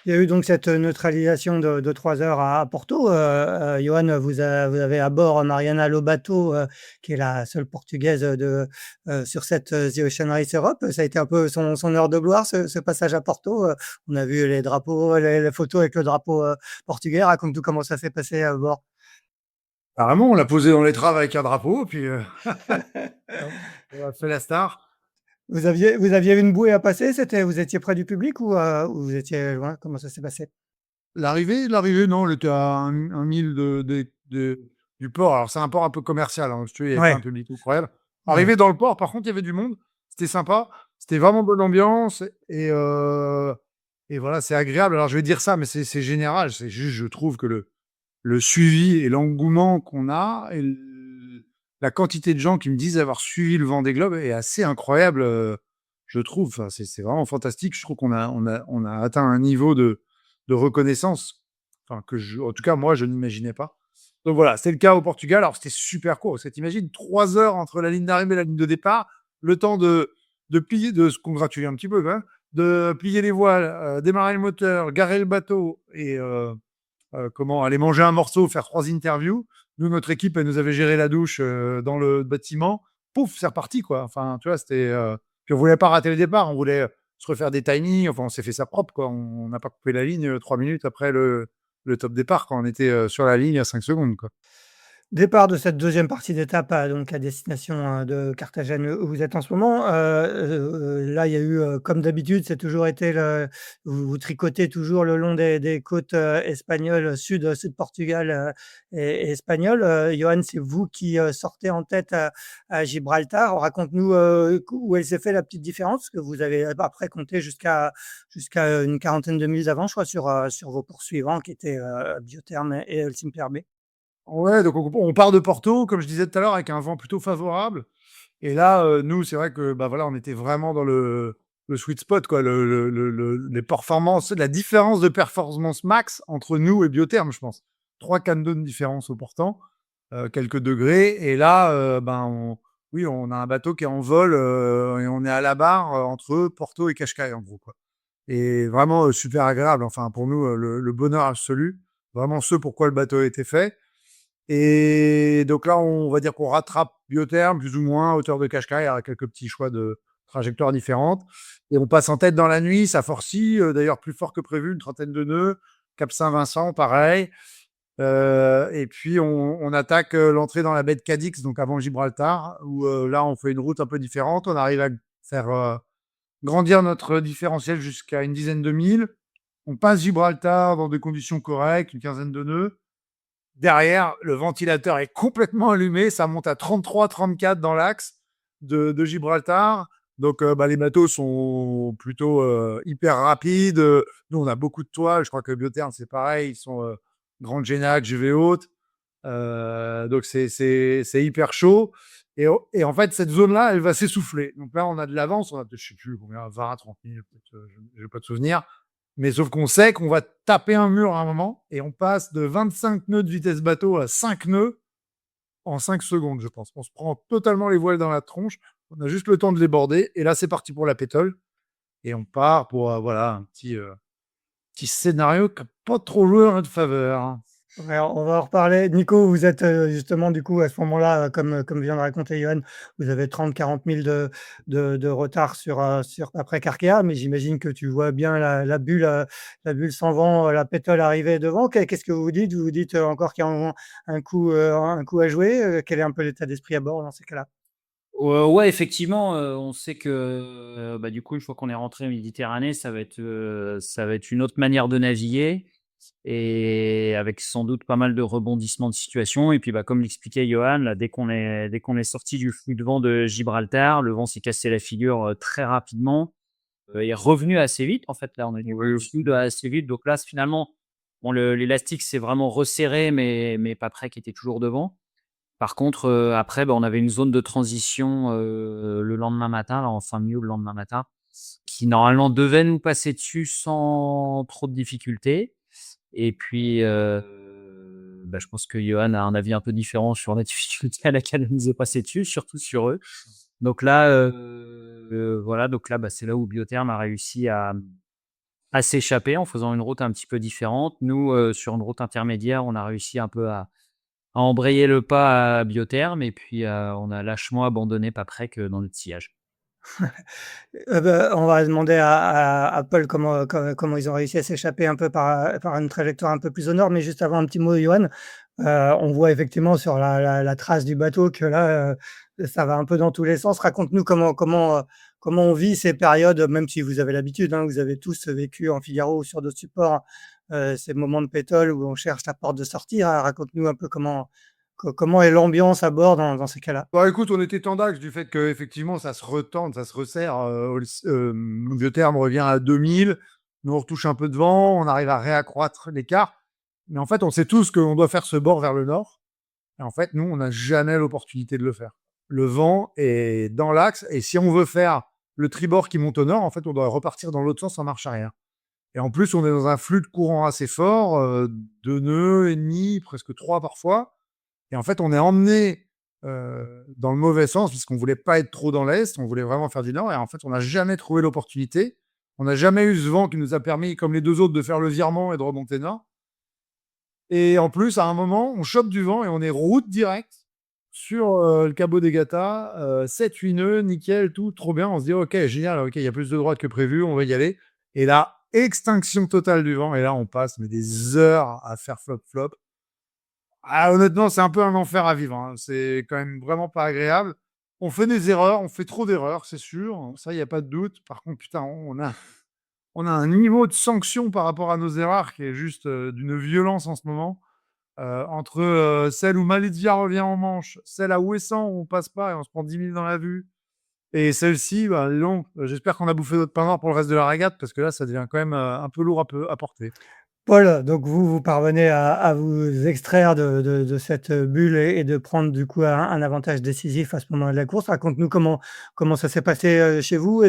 Il y a eu donc cette neutralisation de 3 heures à Porto. Johan, vous avez à bord Mariana Lobato, qui est la seule portugaise sur cette The Ocean Race Europe. Ça a été un peu son heure de gloire, ce passage à Porto. On a vu les drapeaux, les photos avec le drapeau portugais. Raconte-nous comment ça s'est passé à bord. Apparemment, on l'a posé dans l'étrave avec un drapeau, puis on a fait la star. Vous aviez une bouée à passer? Vous étiez près du public ou vous étiez loin? Comment ça s'est passé? L'arrivée, non, elle était à un mille du port. Alors, c'est un port un peu commercial, hein, si tu veux, il y avait Ouais. pas un public incroyable. Arrivé dans le port, par contre, il y avait du monde. C'était sympa. C'était vraiment bonne ambiance. Et voilà, c'est agréable. Alors, je vais dire ça, mais c'est général. C'est juste, je trouve que le suivi et l'engouement qu'on a et la quantité de gens qui me disent avoir suivi le Vendée Globe est assez incroyable, je trouve. Enfin, c'est vraiment fantastique. Je trouve qu'on a atteint un niveau de reconnaissance, enfin, en tout cas, moi, je n'imaginais pas. Donc voilà, c'est le cas au Portugal. Alors, c'était super court. Parce que t'imagines 3 heures entre la ligne d'arrivée et la ligne de départ, le temps de plier, de se congratuler un petit peu, quand même, de plier les voiles, démarrer le moteur, garer le bateau et aller manger un morceau, faire 3 interviews. Nous, notre équipe, elle nous avait géré la douche dans le bâtiment. Pouf, c'est reparti, quoi. Enfin, tu vois, c'était. Puis on voulait pas rater le départ. On voulait se refaire des timings. Enfin, on s'est fait ça propre, quoi. On n'a pas coupé la ligne 3 minutes après le top départ, quand on était sur la ligne à 5 secondes, quoi. Départ de cette deuxième partie d'étape donc à destination de Carthagène où vous êtes en ce moment. Là, il y a eu, comme d'habitude, c'est toujours été vous tricotez toujours le long des côtes espagnoles, sud Portugal et espagnol. Johan, c'est vous qui sortez en tête à Gibraltar. Raconte-nous où elle s'est fait la petite différence, parce que vous avez après compté jusqu'à une quarantaine de milles avant, je crois, sur vos poursuivants qui étaient Biotherm et Ultimper B. Ouais, donc on part de Porto, comme je disais tout à l'heure, avec un vent plutôt favorable. Et là, nous, c'est vrai que bah, voilà, on était vraiment dans le sweet spot, quoi, les performances, la différence de performance max entre nous et Biotherm, je pense. 3 cannes de différence au portant, quelques degrés. Et là, oui, on a un bateau qui est en vol et on est à la barre entre Porto et Cascais, en gros, quoi. Et vraiment super agréable. Enfin, pour nous, le bonheur absolu. Vraiment ce pourquoi le bateau a été fait. Et donc là, on va dire qu'on rattrape Biotherm, plus ou moins, à hauteur de Cascais, avec quelques petits choix de trajectoires différentes. Et on passe en tête dans la nuit, ça forcit, d'ailleurs plus fort que prévu, une trentaine de nœuds. Cap Saint-Vincent, pareil. Et puis on attaque l'entrée dans la baie de Cadix, donc avant Gibraltar, où là, on fait une route un peu différente. On arrive à faire grandir notre différentiel jusqu'à une dizaine de milles. On passe Gibraltar dans des conditions correctes, une quinzaine de nœuds. Derrière, le ventilateur est complètement allumé. Ça monte à 33, 34 dans l'axe de Gibraltar. Donc, les bateaux sont plutôt hyper rapides. Nous, on a beaucoup de toiles. Je crois que Biotherm, c'est pareil. Ils sont grande Génac, GV haute. Donc, c'est hyper chaud. Et en fait, cette zone-là, elle va s'essouffler. Donc là, on a de l'avance. On a peut-être, je sais plus combien, 20, 30 minutes. Je n'ai pas de souvenir. Mais sauf qu'on sait qu'on va taper un mur à un moment et on passe de 25 nœuds de vitesse bateau à 5 nœuds en 5 secondes, je pense. On se prend totalement les voiles dans la tronche. On a juste le temps de les border. Et là, c'est parti pour la pétole. Et on part pour un petit scénario qui n'a pas trop joué en notre faveur. Ouais, on va en reparler. Nico, vous êtes justement du coup à ce moment-là, comme vient de raconter Johan, vous avez 30-40 000 de retard sur après Carquea, mais j'imagine que tu vois bien la bulle sans vent, la pétole arriver devant. Qu'est-ce que vous vous dites? Vous vous dites encore qu'il y a un coup à jouer? Quel est un peu l'état d'esprit à bord dans ces cas-là? Ouais, effectivement, on sait que, du coup, une fois qu'on est rentré en Méditerranée, ça va être une autre manière de naviguer et avec sans doute pas mal de rebondissements de situation et puis, comme l'expliquait Johan, là, dès qu'on est sorti du flux de vent de Gibraltar, le vent s'est cassé la figure, très rapidement, est revenu assez vite, en fait. Là, on est au sud assez vite, donc là, finalement, bon, l'élastique s'est vraiment resserré, mais pas près qui était toujours devant. Par contre, après, on avait une zone de transition, le lendemain matin, là, en fin de milieu, le lendemain matin, qui normalement devait nous passer dessus sans trop de difficultés. Et puis, je pense que Johan a un avis un peu différent sur la difficulté à laquelle elle nous est passée dessus, surtout sur eux. Donc là, voilà, donc là, c'est là où Biotherm a réussi à s'échapper en faisant une route un petit peu différente. Nous, sur une route intermédiaire, on a réussi un peu à embrayer le pas à Biotherm et puis, on a lâchement abandonné Paprec, dans notre sillage. On va demander à Paul comment ils ont réussi à s'échapper un peu par une trajectoire un peu plus au nord. Mais juste avant, un petit mot, Johan. On voit effectivement sur la trace du bateau que là, ça va un peu dans tous les sens. Raconte-nous comment on vit ces périodes, même si vous avez l'habitude, hein, vous avez tous vécu en Figaro ou sur d'autres supports, ces moments de pétole où on cherche la porte de sortie. Raconte-nous un peu comment est l'ambiance à bord dans ces cas-là? Bah, écoute, on était tendax du fait qu'effectivement, ça se retende, ça se resserre. Biotherm revient à 2000. Nous, on retouche un peu de vent. On arrive à réaccroître l'écart. Mais en fait, on sait tous qu'on doit faire ce bord vers le nord. Et en fait, nous, on n'a jamais l'opportunité de le faire. Le vent est dans l'axe. Et si on veut faire le tribord qui monte au nord, en fait, on doit repartir dans l'autre sens en marche arrière. Et en plus, on est dans un flux de courant assez fort, 2 nœuds et demi, presque 3 parfois. Et en fait, on est emmené dans le mauvais sens, puisqu'on voulait pas être trop dans l'est, on voulait vraiment faire du nord. Et en fait, on n'a jamais trouvé l'opportunité. On n'a jamais eu ce vent qui nous a permis, comme les deux autres, de faire le virement et de remonter nord. Et en plus, à un moment, on chope du vent et on est route directe sur le Cabo des Gata, 7-8 nœuds, nickel, tout, trop bien. On se dit, ok, génial, ok, il y a plus de droite que prévu, on va y aller. Et là, extinction totale du vent. Et là, on passe mais des heures à faire flop-flop. Ah, honnêtement, c'est un peu un enfer à vivre, hein. C'est quand même vraiment pas agréable. On fait des erreurs, on fait trop d'erreurs, c'est sûr. Ça, il y a pas de doute. Par contre, putain, on a un niveau de sanction par rapport à nos erreurs qui est juste, d'une violence en ce moment. Entre, celle où Malidia revient en manche, celle à Ouessant où on passe pas et on se prend 10 000 dans la vue et celle-ci, bah, dis donc, j'espère qu'on a bouffé notre pain noir pour le reste de la régate parce que là, ça devient quand même, un peu lourd à porter. Paul, donc vous parvenez à vous extraire de cette bulle et de prendre du coup un avantage décisif à ce moment de la course. Raconte-nous comment ça s'est passé, chez vous?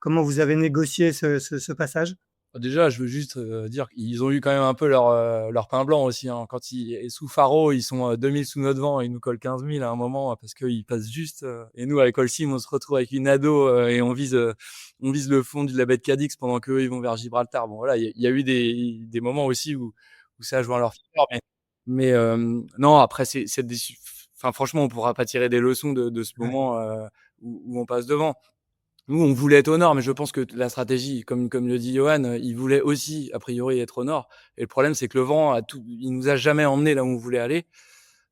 Comment vous avez négocié ce passage? Déjà, je veux juste dire qu'ils ont eu quand même un peu leur pain blanc aussi. Hein. Et sous Faro, ils sont 2000 sous notre vent, ils nous collent 15 000 à un moment parce qu'ils passent juste. Et nous, avec Holcim, on se retrouve avec une ado et on vise le fond de la baie de Cadix pendant qu'eux, ils vont vers Gibraltar. Bon, voilà, il y a eu des moments aussi où ça a joué en leur faveur. Mais non, après, enfin, franchement, on pourra pas tirer des leçons de ce Ouais. moment où on passe devant. Nous, on voulait être au nord, mais je pense que la stratégie, comme le dit Johan, il voulait aussi, a priori, être au nord. Et le problème, c'est que le vent il nous a jamais emmené là où on voulait aller.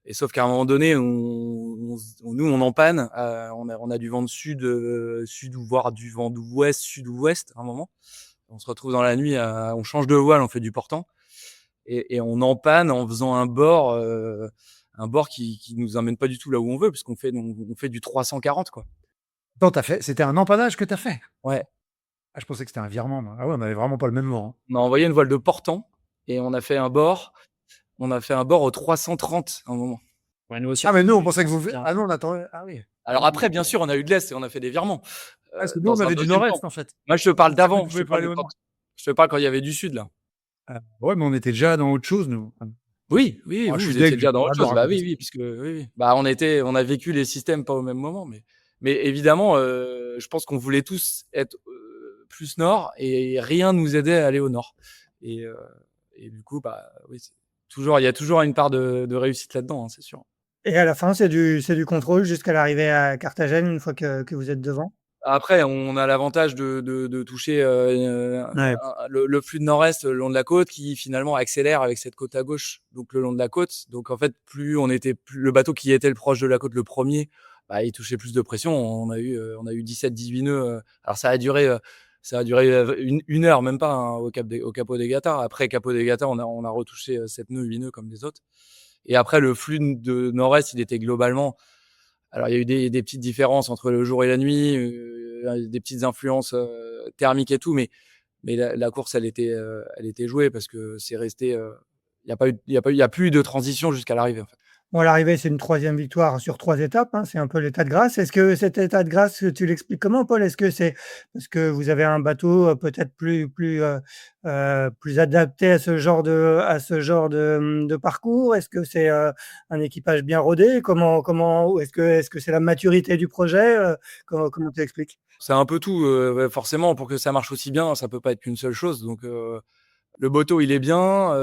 Et sauf qu'à un moment donné, nous, on en panne. On a du vent de sud ou voire du vent d'ouest, sud ou ouest à un moment. On se retrouve dans la nuit, on change de voile, on fait du portant. Et on en panne en faisant un bord qui nous emmène pas du tout là où on veut, puisqu'on on fait du 340, quoi. Attends, c'était un empannage que tu as fait? Ouais. Ah, je pensais que c'était un virement, moi. Ah ouais, on avait vraiment pas le même vent, hein. On a envoyé une voile de portant et on a fait un bord au 330 à un moment. Ouais, nous aussi, Ah, mais nous, on fait pensait que vous ah 340. non, on attendait ah oui. Alors après, bien sûr, on a eu de l'est et on a fait des virements, Ah, parce que nous, on dans un avait du deuxième temps. nord-est, en fait. Moi, je te C'est parle pour ça que vous d'avant, pouvez pas aller au nord. je te parle quand il y avait du sud, là. Ah, ouais, mais on était déjà dans autre chose, nous. Oui, oui, Oh, je suis vous deg, étiez j'ai déjà dans pas le autre droit de chose. Bah raconter oui, ça. oui, puisque oui, oui. Bah, on a vécu les systèmes pas au même moment, mais évidemment, je pense qu'on voulait tous être plus nord et rien nous aidait à aller au nord. Et, euh, et du coup, bah oui, il y a toujours une part de réussite là-dedans, hein, c'est sûr. Et à la fin, c'est du contrôle jusqu'à l'arrivée à Carthagène une fois que vous êtes devant? Après, on a l'avantage de toucher Ouais. le flux de nord-est le long de la côte qui finalement accélère avec cette côte à gauche, donc le long de la côte. Donc en fait, plus le bateau qui était le proche de la côte le premier, bah, il touchait plus de pression. On a eu 17-18 nœuds. Alors ça a duré une heure, même pas, hein, au Capo des Gata. Après Capo des Gata, on a retouché 7 nœuds, 8 nœuds comme les autres. Et après, le flux de nord-est, il était globalement. Alors, il y a eu des petites différences entre le jour et la nuit, des petites influences thermiques et tout, mais la course, elle était jouée parce que c'est resté. Il y a plus eu de transition jusqu'à l'arrivée, en fait. Bon, l'arrivée, c'est une troisième victoire sur 3 étapes, hein, c'est un peu l'état de grâce. Est-ce que cet état de grâce, tu l'expliques comment, Paul? Est-ce que c'est parce que vous avez un bateau, peut-être plus adapté à ce genre de parcours? Est-ce que c'est, un équipage bien rodé? Ou est-ce que c'est la maturité du projet? Comment tu expliques? C'est un peu tout. Ouais, forcément, pour que ça marche aussi bien, ça peut pas être qu'une seule chose. Donc, le bateau, il est bien,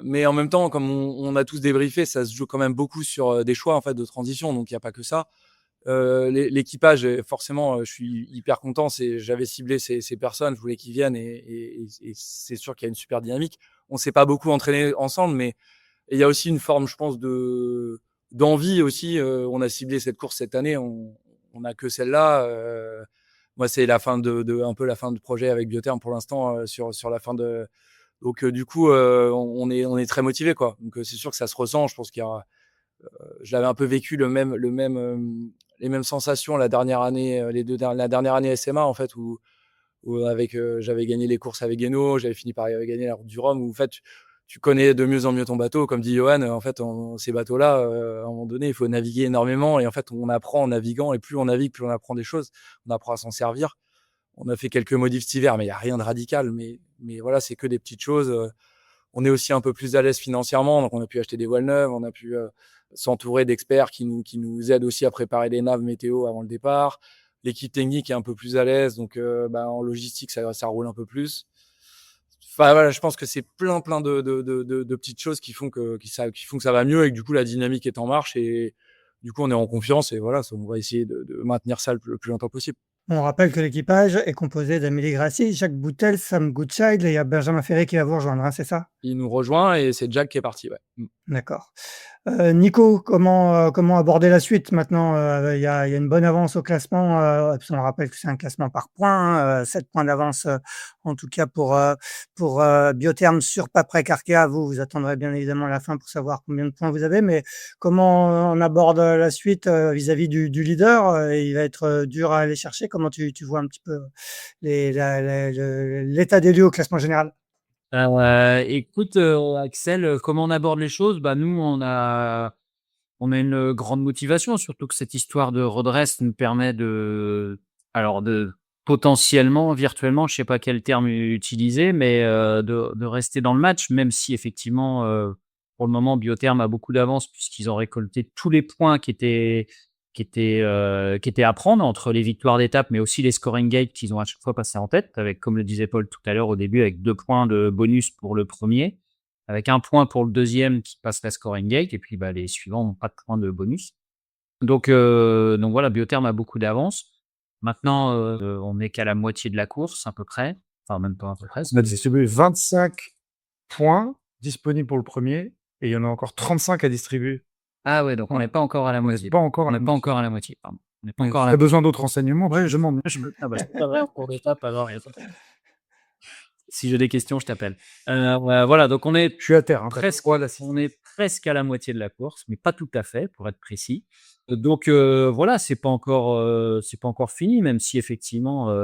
mais en même temps, comme on a tous débriefé, ça se joue quand même beaucoup sur des choix en fait de transition. Donc, il y a pas que ça. L'équipage, forcément, je suis hyper content. J'avais ciblé ces personnes, je voulais qu'ils viennent et c'est sûr qu'il y a une super dynamique. On s'est pas beaucoup entraîné ensemble, mais il y a aussi une forme, je pense, d'envie aussi. On a ciblé cette course cette année, on a que celle-là. Moi, c'est un peu la fin du projet avec Biotherm pour l'instant sur la fin de. Donc du coup, on est très motivé quoi. Donc c'est sûr que ça se ressent. Je pense qu'il y a je l'avais un peu vécu les mêmes sensations la dernière année, la dernière année SMA en fait où avec j'avais gagné les courses avec Guénaud, j'avais fini par gagner la route du Rhum où en fait tu connais de mieux en mieux ton bateau, comme dit Johan. En fait, ces bateaux-là, à un moment donné, il faut naviguer énormément et en fait, on apprend en naviguant et plus on navigue, plus on apprend des choses. On apprend à s'en servir. On a fait quelques modifs cet hiver, mais il y a rien de radical. Mais voilà, c'est que des petites choses. On est aussi un peu plus à l'aise financièrement, donc on a pu acheter des voiles neuves, on a pu s'entourer d'experts qui nous aident aussi à préparer les naves météo avant le départ. L'équipe technique est un peu plus à l'aise, donc en logistique, ça roule un peu plus. Enfin voilà, je pense que c'est plein de petites choses qui font que ça va mieux et que du coup la dynamique est en marche et du coup on est en confiance et voilà, on va essayer de maintenir ça le plus longtemps possible. On rappelle que l'équipage est composé d'Amélie Grassi, Jacques Boutel, Sam Goodchild et il y a Benjamin Ferré qui va vous rejoindre, hein, c'est ça? il nous rejoint et c'est Jack qui est parti, ouais. D'accord. Nico, comment aborder la suite maintenant? Il y a une bonne avance au classement, parce qu'on rappelle que c'est un classement par points, 7 points d'avance, en tout cas pour Biotherm sur Paprec Arkea. Vous attendrez bien évidemment la fin pour savoir combien de points vous avez, mais comment on aborde la suite, vis-à-vis du leader? Il va être, dur à aller chercher. Comment tu vois un petit peu l'état des lieux au classement général? Écoute, Axel, comment on aborde les choses? Bah, nous, on a une grande motivation, surtout que cette histoire de redress nous permet de potentiellement, virtuellement, je sais pas quel terme utiliser, mais de rester dans le match, même si effectivement, pour le moment, Biotherm a beaucoup d'avance puisqu'ils ont récolté tous les points qui étaient à prendre entre les victoires d'étape, mais aussi les scoring gates qu'ils ont à chaque fois passé en tête, avec, comme le disait Paul tout à l'heure au début, avec 2 points de bonus pour le premier, avec 1 point pour le deuxième qui passe la scoring gate, et puis bah, les suivants n'ont pas de points de bonus. Donc voilà, Biotherm a beaucoup d'avance. Maintenant, on n'est qu'à la moitié de la course à peu près, enfin même pas à peu près. On a distribué 25 points disponibles pour le premier et il y en a encore 35 à distribuer. Ah ouais, donc on n'est pas encore à la moitié. Pas encore On à n'est la pas moitié. encore à la moitié, pardon. On n'est pas Si encore à tu la as besoin d'autres renseignements, après, je demande. Ah bah, c'est pas vrai pour l'étape, alors y a pas de- Si j'ai des questions, je t'appelle. Ouais, voilà, donc Je suis à terre. Hein, presque, voilà, on est presque à la moitié de la course, mais pas tout à fait, pour être précis. Donc voilà, c'est pas encore fini, même si effectivement,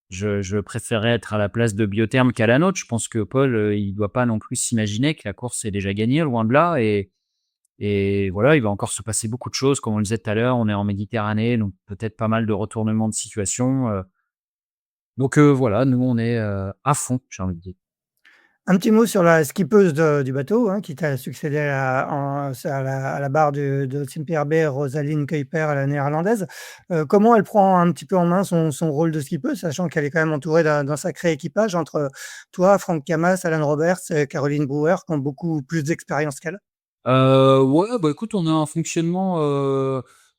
je préférerais être à la place de Biotherm qu'à la nôtre. Je pense que Paul, il doit pas non plus s'imaginer que la course est déjà gagnée, loin de là. Et voilà, il va encore se passer beaucoup de choses, comme on le disait tout à l'heure. On est en Méditerranée, donc peut-être pas mal de retournements de situation. Donc voilà, nous on est à fond, j'ai envie de dire. Un petit mot sur la skippeuse du bateau, hein, qui t'a succédé à la barre de Simpierbe, Rosaline Kuiper, la néerlandaise. Comment elle prend un petit peu en main son rôle de skippeuse, sachant qu'elle est quand même entourée d'un sacré équipage entre toi, Franck Camas, Alan Roberts, et Caroline Brewer, qui ont beaucoup plus d'expérience qu'elle? Ouais, bah, écoute, on a un fonctionnement,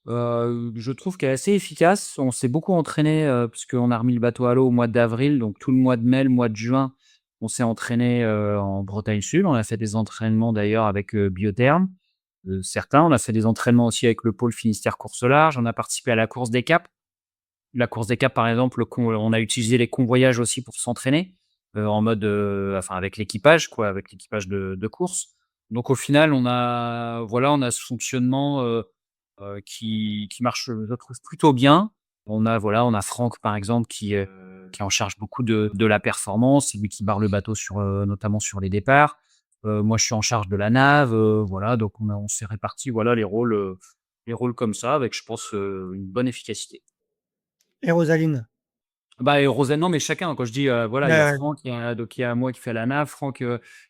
je trouve qui est assez efficace. On s'est beaucoup entraîné, puisqu'on a remis le bateau à l'eau au mois d'avril, donc tout le mois de mai, le mois de juin, on s'est entraîné, en Bretagne Sud. On a fait des entraînements d'ailleurs avec, Biotherm, certains. On a fait des entraînements aussi avec le pôle Finistère Course au Large. On a participé à la course des Caps. La course des Caps, par exemple, on a utilisé les convoyages aussi pour s'entraîner, en mode, enfin avec l'équipage quoi, avec l'équipage de course. Donc au final, on a ce fonctionnement, qui marche, je trouve plutôt bien. On a Franck par exemple qui est en charge beaucoup de la performance. C'est lui qui barre le bateau notamment sur les départs. Moi je suis en charge de la nave, voilà, donc on s'est répartis, voilà, les rôles comme ça avec, je pense, une bonne efficacité. Et Rosaline? Bah, et Rosanne, non, mais chacun, quand je dis, voilà, il y a Ouais, Franck, il y a moi qui fais la nave, Franck,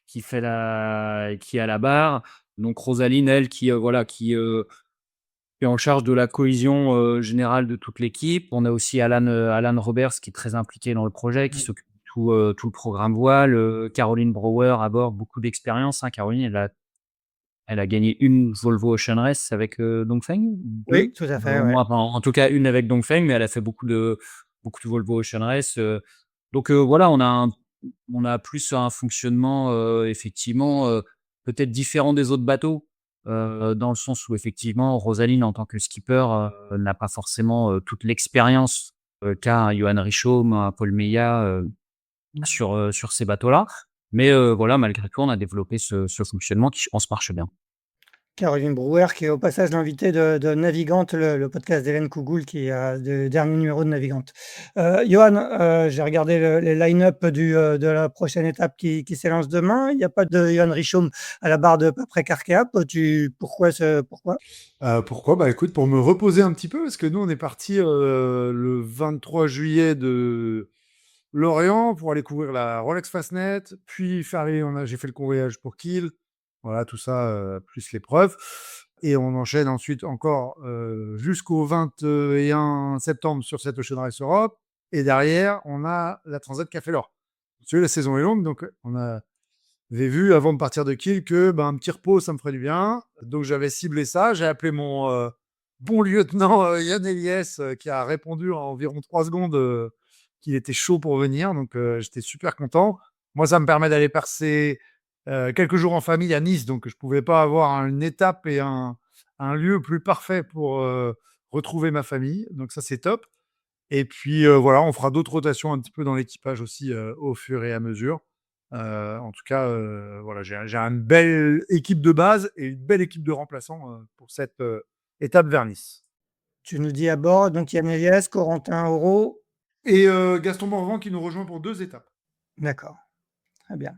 qui est à la barre. Donc Rosaline, elle, voilà, qui est en charge de la cohésion, générale de toute l'équipe. On a aussi Alan Roberts qui est très impliqué dans le projet, qui s'occupe de tout le programme voile. Caroline Brewer à bord, beaucoup d'expérience, hein. Caroline, elle a gagné une Volvo Ocean Race avec, Dongfeng? oui, 2? tout à fait, ouais. Enfin, en tout cas, une avec Dongfeng, mais elle a fait beaucoup de Volvo Ocean Race. Donc voilà, on a plus un fonctionnement, effectivement, peut-être différent des autres bateaux, dans le sens où effectivement, Rosaline, en tant que skipper, n'a pas forcément, toute l'expérience, qu'a un Johan Richomme, un Paul Meillat, sur ces bateaux-là. Mais voilà, malgré tout, on a développé ce fonctionnement qui, je pense, marche bien. Caroline Brewer, qui est au passage l'invitée de Navigante, le podcast d'Hélène Cougoul, qui a le dernier numéro de Navigante. Johan, j'ai regardé les line-up de la prochaine étape qui s'élance demain. Il n'y a pas de Johan Richomme à la barre de Paprec Arkea. Pourquoi? Pourquoi? Bah écoute, pour me reposer un petit peu, parce que nous, on est parti le 23 juillet de Lorient pour aller couvrir la Rolex Fastnet, puis j'ai fait le convoyage pour Kiel, voilà, tout ça, plus l'épreuve. Et on enchaîne ensuite encore jusqu'au 21 septembre sur cette Ocean Race Europe. Et derrière, on a la Transat Café l'Or. Tu sais, la saison est longue, donc on avait vu avant de partir de Kiel que un petit repos, ça me ferait du bien. Donc j'avais ciblé ça. J'ai appelé mon bon lieutenant Yann Eliès, qui a répondu en environ 3 secondes qu'il était chaud pour venir. Donc j'étais super content. Moi, ça me permet d'aller passer quelques jours en famille à Nice, donc je pouvais pas avoir une étape et un lieu plus parfait pour retrouver ma famille. Donc ça, c'est top. Et puis voilà, on fera d'autres rotations un petit peu dans l'équipage aussi au fur et à mesure. En tout cas, voilà, j'ai une belle équipe de base et une belle équipe de remplaçants pour cette étape vers Nice. Tu nous dis à bord, donc Yann Eliès, Corentin Auro. Et Gaston Morvan qui nous rejoint pour 2 étapes. D'accord, très bien.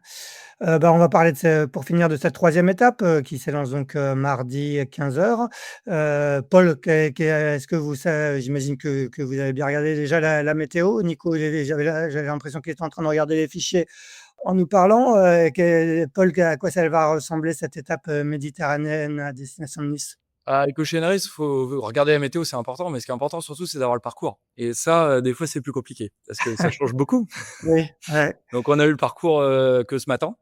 On va parler pour finir de cette troisième étape qui s'élance donc mardi 15h. Paul, est-ce que j'imagine que vous avez bien regardé déjà la météo. Nico, j'avais l'impression qu'il était en train de regarder les fichiers en nous parlant. Paul, à quoi ça va ressembler cette étape méditerranéenne à destination de Nice? Avec Ocean Race, faut regarder la météo, c'est important, mais ce qui est important surtout, c'est d'avoir le parcours. Et ça, des fois, c'est plus compliqué parce que ça change beaucoup. Oui, ouais, Donc, on a eu le parcours que ce matin.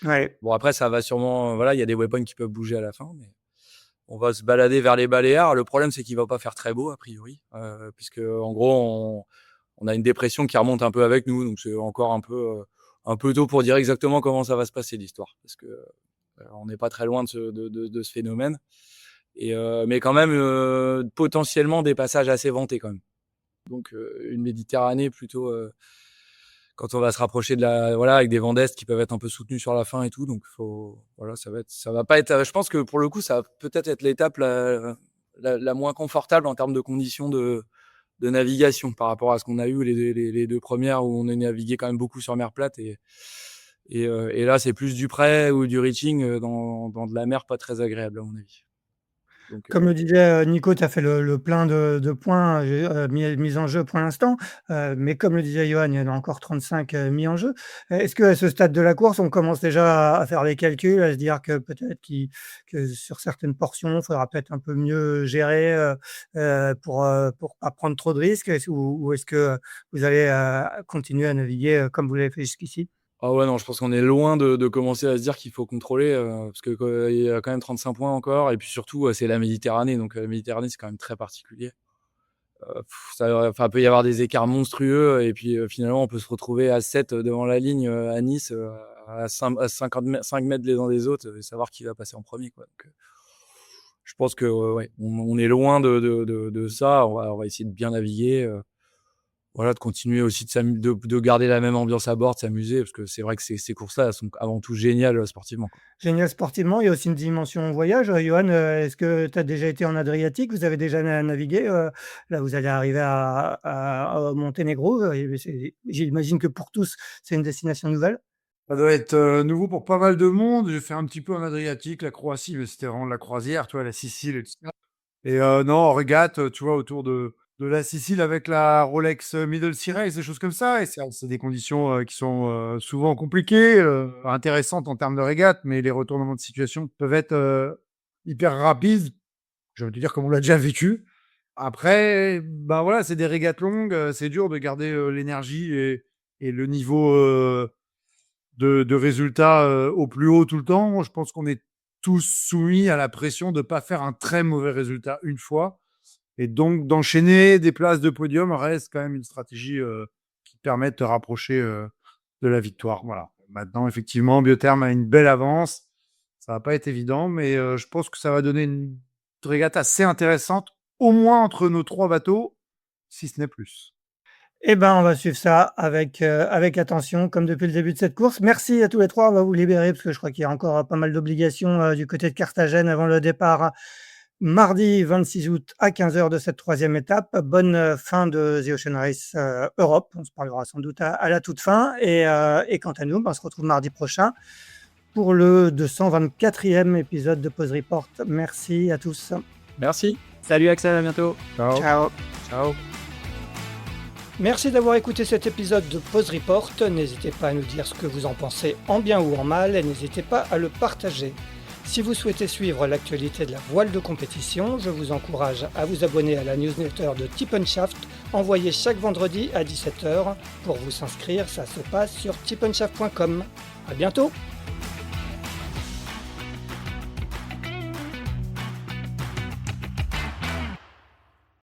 ouais. Bon, après, ça va sûrement, voilà, il y a des waypoints qui peuvent bouger à la fin, mais on va se balader vers les Baléares. Le problème, c'est qu'il va pas faire très beau, a priori, puisque en gros, on a une dépression qui remonte un peu avec nous, donc c'est encore un peu tôt pour dire exactement comment ça va se passer l'histoire, parce que on n'est pas très loin de ce phénomène. Mais quand même, potentiellement des passages assez ventés quand même. Donc une Méditerranée plutôt quand on va se rapprocher avec des vents d'est qui peuvent être un peu soutenus sur la fin et tout. Donc ça va pas être. Je pense que pour le coup, ça va peut-être être l'étape la moins confortable en termes de conditions de navigation par rapport à ce qu'on a eu les 2 premières où on a navigué quand même beaucoup sur mer plate et là c'est plus du près ou du reaching dans de la mer pas très agréable à mon avis. Donc, Comme le disait Nico, tu as fait le plein de points mis en jeu pour l'instant, mais comme le disait Johan, il y en a encore 35 mis en jeu. Est-ce qu'à ce stade de la course, on commence déjà à faire les calculs, à se dire que peut-être que sur certaines portions, il faudra peut-être un peu mieux gérer pour pas prendre trop de risques? Ou est-ce que vous allez continuer à naviguer comme vous l'avez fait jusqu'ici? Ah ouais, non, je pense qu'on est loin de commencer à se dire qu'il faut contrôler, parce que il y a quand même 35 points encore et puis surtout, c'est la Méditerranée, donc la Méditerranée, c'est quand même très particulier. Peut y avoir des écarts monstrueux et puis, finalement, on peut se retrouver à 7 devant la ligne, à Nice, à 5 mètres les uns des autres et savoir qui va passer en premier, quoi. Donc, je pense que, ouais, on est loin de ça. On va essayer de bien naviguer, voilà, de continuer aussi de garder la même ambiance à bord, de s'amuser, parce que c'est vrai que ces courses-là, elles sont avant tout géniales sportivement, quoi. Génial sportivement, il y a aussi une dimension voyage. Johan, est-ce que tu as déjà été en Adriatique? Vous avez déjà navigué? Là, vous allez arriver à Monténégro. J'imagine que pour tous, c'est une destination nouvelle? Ça doit être nouveau pour pas mal de monde. J'ai fait un petit peu en Adriatique, la Croatie, mais c'était vraiment de la croisière, tu vois, la Sicile et tout ça. Et non, en régate, tu vois, autour de la Sicile avec la Rolex Middle Sea Race, des choses comme ça. Et c'est des conditions qui sont souvent compliquées, intéressantes en termes de régate, mais les retournements de situation peuvent être hyper rapides. Je veux te dire comme on l'a déjà vécu. Après, ben voilà, c'est des régates longues, c'est dur de garder l'énergie et le niveau de résultats au plus haut tout le temps. Je pense qu'on est tous soumis à la pression de ne pas faire un très mauvais résultat une fois. Et donc, d'enchaîner des places de podium reste quand même une stratégie qui permet de te rapprocher de la victoire. Voilà. Maintenant, effectivement, Biotherm a une belle avance. Ça va pas être évident, mais je pense que ça va donner une régate assez intéressante, au moins entre nos 3 bateaux, si ce n'est plus. On va suivre ça avec attention, comme depuis le début de cette course. Merci à tous les 3. On va vous libérer parce que je crois qu'il y a encore pas mal d'obligations du côté de Carthagène avant le départ mardi 26 août à 15h de cette troisième étape. Bonne fin de The Ocean Race Europe. On se parlera sans doute à la toute fin. Et quant à nous, on se retrouve mardi prochain pour le 224e épisode de Pause Report. Merci à tous. Merci. Salut Axel, à bientôt. Ciao. Ciao. Ciao. Merci d'avoir écouté cet épisode de Pause Report. N'hésitez pas à nous dire ce que vous en pensez en bien ou en mal et n'hésitez pas à le partager. Si vous souhaitez suivre l'actualité de la voile de compétition, je vous encourage à vous abonner à la newsletter de Tip & Shaft, envoyée chaque vendredi à 17h. Pour vous inscrire, ça se passe sur tipnshaft.com. À bientôt!